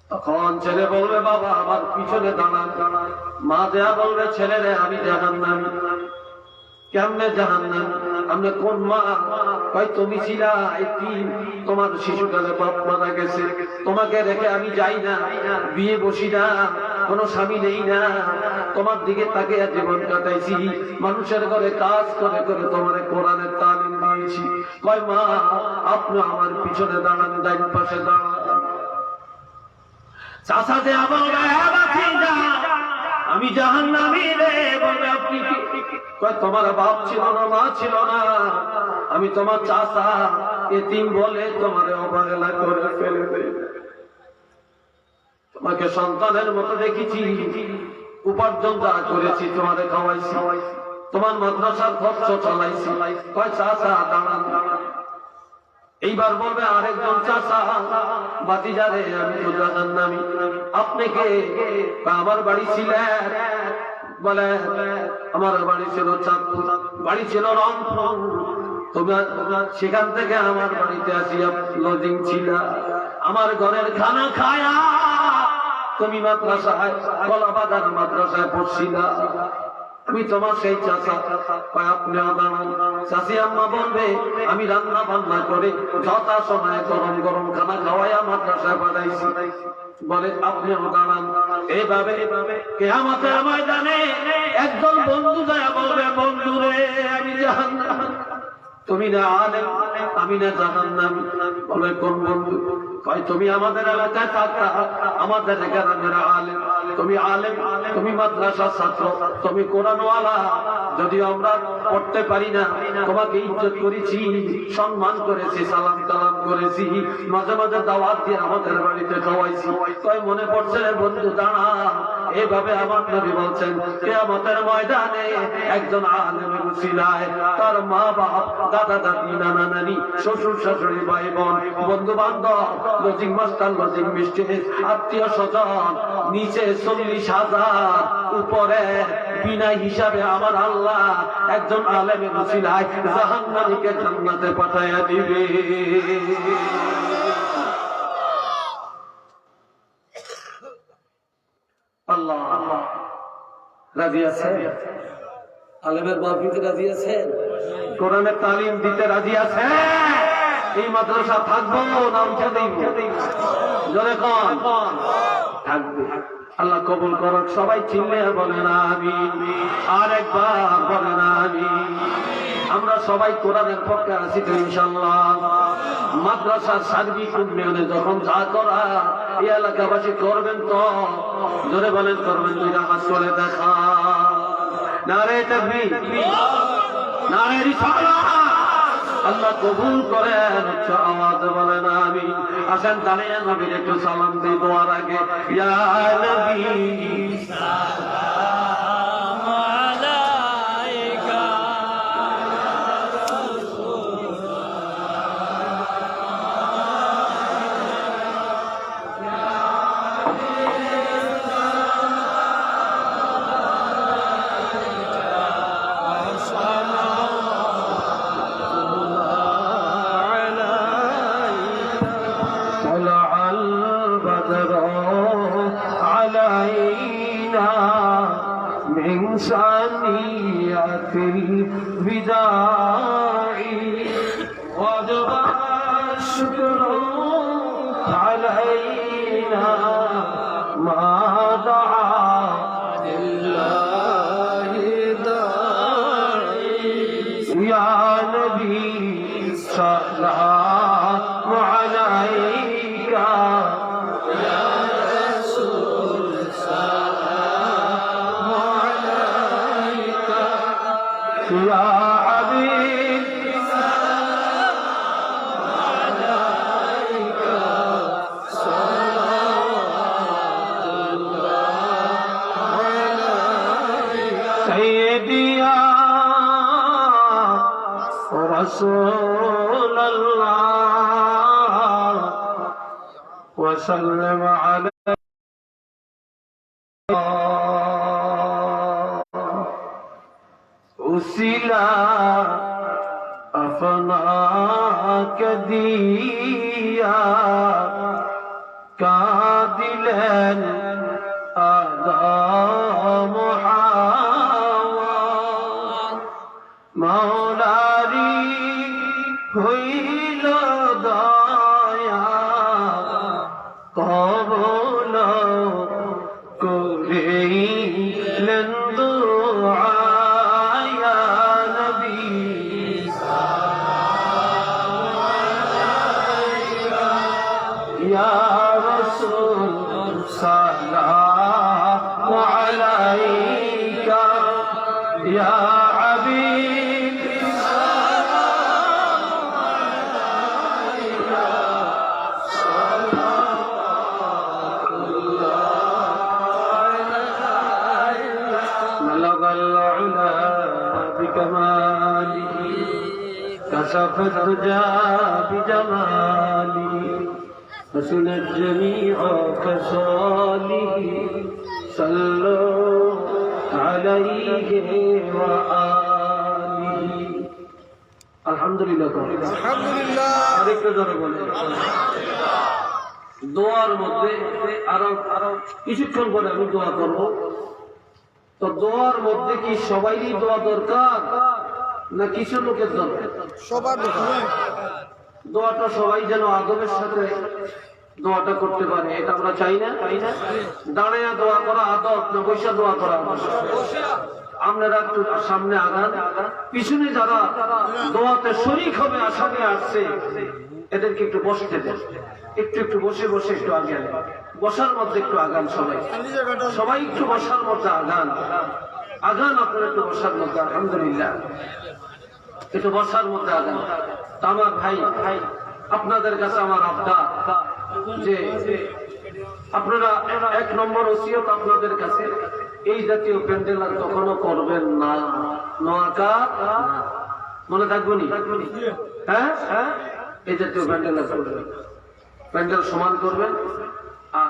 তখন ছেলে বলবে, বাবা আমার পিছনে দাঁড়ান। মা দেয়া বলবে, ছেলে রে, আমি জাহান্নামী। কেমনে জাহান্নামী? আপনি কোন মা? কয় তুমি ছিলা এতিম, তোমার শিশুকালে বাপ মারা গেছে, তোমাকে রেখে আমি যাই না, বিয়ে বসি না, কোনো স্বামী নেই না, তোমার দিকে তাকে জীবন কাটাইছি, মানুষের ঘরে কাজ করে করে তোমার কোরআনের তালিম দিয়েছি। কয় মা আপনি আমার পিছনে দাঁড়ান, ডাইন পাশে দাঁড়ান। চাচা যে আমি জাহান্নামী রে, বলবে আপনি কি? কয় তোমার বাপ ছিল না, মা ছিল না, আমি তোমার চাচা, এতিম বলে তোমার অবহেলা করে ফেলে দেবে। তোমাকে সন্তানের মতো দেখেছি, উপার্জন যা করেছি তোমারে খাওয়াইছি, তোমার মাদ্রাসার খরচ চালাইছি। কয় চাচা দাঁড়ান। এইবার বলবে আরেকজন, চাচা ভাতিজারে, আমি তো জাহান্নামী, আপনি কে? আমার বাড়ি ছিলেন, বলে আমার বাড়ি ছিল চাঁদপুর, বাড়ি ছিল রংপুর, তোমার সেখান থেকে আমার বাড়িতে আসিয়া লজিং ছিল, আমার ঘরের খানা খায়া তুমি মাদ্রাসায়, কলাবাগান মাদ্রাসায় পড়ছিলা, আমি তোমার সেই চাচা। আপনিও দাঁড়ান। চাচি আম্মা বলবে, আমি রান্না বান্না করে যথা সময়ে গরম গরম খানা খাওয়াইয়া মাদ্রাসায় পাঠাইছি, বলে আপনিও দাঁড়ান। এইভাবে কিয়ামতের ময়দানে একজন বন্ধু যায় বলবে, বন্ধু রে, আমি জাহান্নামী, তুমি না আলেম, আমি না জাহান্নামী। বলে কোন বন্ধু? কয় তুমি আমাদের এলাকায় থাকতা, আমাদের গ্রামের আলেম, তুমি আলেম, তুমি মাদ্রাসার ছাত্র, তুমি কোরআনওয়ালা, যদিও আমরা পড়তে পারি না, তোমাকে ইজ্জত করেছি, সম্মান করেছি, সালাম কালাম করেছি, মাঝে মাঝে দাওয়াত দিয়ে আমাদের বাড়িতে খাওয়াইছি। কয় মনে পড়ছে রে বন্ধু, দাঁড়া। এভাবে আমার নবী বলছেন, কিয়ামতের ময়দানে একজন আলেমের উসিলায় তার মা বাপ, দাদা দাদি, নানা নানি, শ্বশুর শাশুড়ি, ভাই বোন, বন্ধু বান্ধব, লজিং মাস্টার, লজিং মিস্ট্রেস, আত্মীয় স্বজন, নিচে 40,000, উপরে বিনা হিসাবে আমার আল্লাহ একজন আলেমের উসিলায় জাহান্নামীকে জান্নাতে পাঠাইয়া দিবে। আল্লাহ রাজি আছেন? আলেমের মাহফিলে রাজি আছেন? কোরআনের তালিম দিতে রাজি আছেন? এই মাদ্রাসা থাকবো না উঠে দেব? জোরে কোন থাকবে? আল্লাহ কবুল করুক। সবাই চিনলে বলেন আমিন, আর একবার বলেন আমিন। আমরা সবাই কোরআনের পক্ষে আছি তো ইনশাআল্লাহ। মাদ্রাসার সার্বিক উন্নয়নে যখন যা করা এই এলাকাবাসী করবেন তো, জোরে বলেন করবেন, দুই হাত করে দেখা। নারে তাকবীর, নারে রিসালাত। আল্লাহ কবুল করেন। উচ্চ আওয়াজে বলেন আমিন। আসেন দাঁড়িয়ে নবীর একটু সালাম দিই দোয়ার আগে। ইয়া নবী সালাম আলাইকা, من ثنيات الوداع وجب الشكر علينا ما دعا لله داعي يا نبي سلام عليك يا رسول سلام عليك يا حبيب سيدي يا رسول الله وسلم على أسلا أفناك ديا كادلا آدم حوا مولاري হইল দয়া কবল করিলেন দুআ ইয়া নবী ইয়া রাসূল সালামু আলাইকা ইয়া হাবিব بلغ العلا بكماله كشف الدجى بجماله حسن الجميع كصاله صلوا عليه وآله الحمد لله আলহামদুলিল্লাহ। আরেকটা জোরে বলে দোয়ার মধ্যে আরো কিছুক্ষণ পরে আমি দোয়া করব। তো দোয়ার মধ্যে কি সবাইরই দোয়া দরকার না কিছু লোকের দরকার? সবার দোকান দোয়াটা সবাই যেন আদবের সাথে দোয়াটা করতে পারে, এটা আমরা চাই না। দাঁড়াইয়া দোয়া করা আদব না বৈশা দোয়া করা? আপনারা একটু সামনে আগান, পিছনে যারা দোয়াতে শরীক হবে আশা নিয়ে আসছে এদেরকে একটু বসতে দেন, একটু একটু বসে বসে একটু আগে বসার মধ্যে একটু আগান, সবাই একটু বসার মধ্যে আগান আপনারা একটু বসার মধ্যে। আলহামদুলিল্লাহ, একটু বসার মধ্যে আগান। তা আমার ভাই আপনাদের কাছে আমার আবদার যে আপনারা এক নম্বর ওসিয়ত আপনাদের কাছে, এই জাতীয় প্যান্ডেল আর কখনো করবেন না। নোয়াকা মনে থাকবেনি? হ্যাঁ, এই জাতীয় প্যান্ডেল আর করবেন, প্যান্ডেল সমান করবেন। আর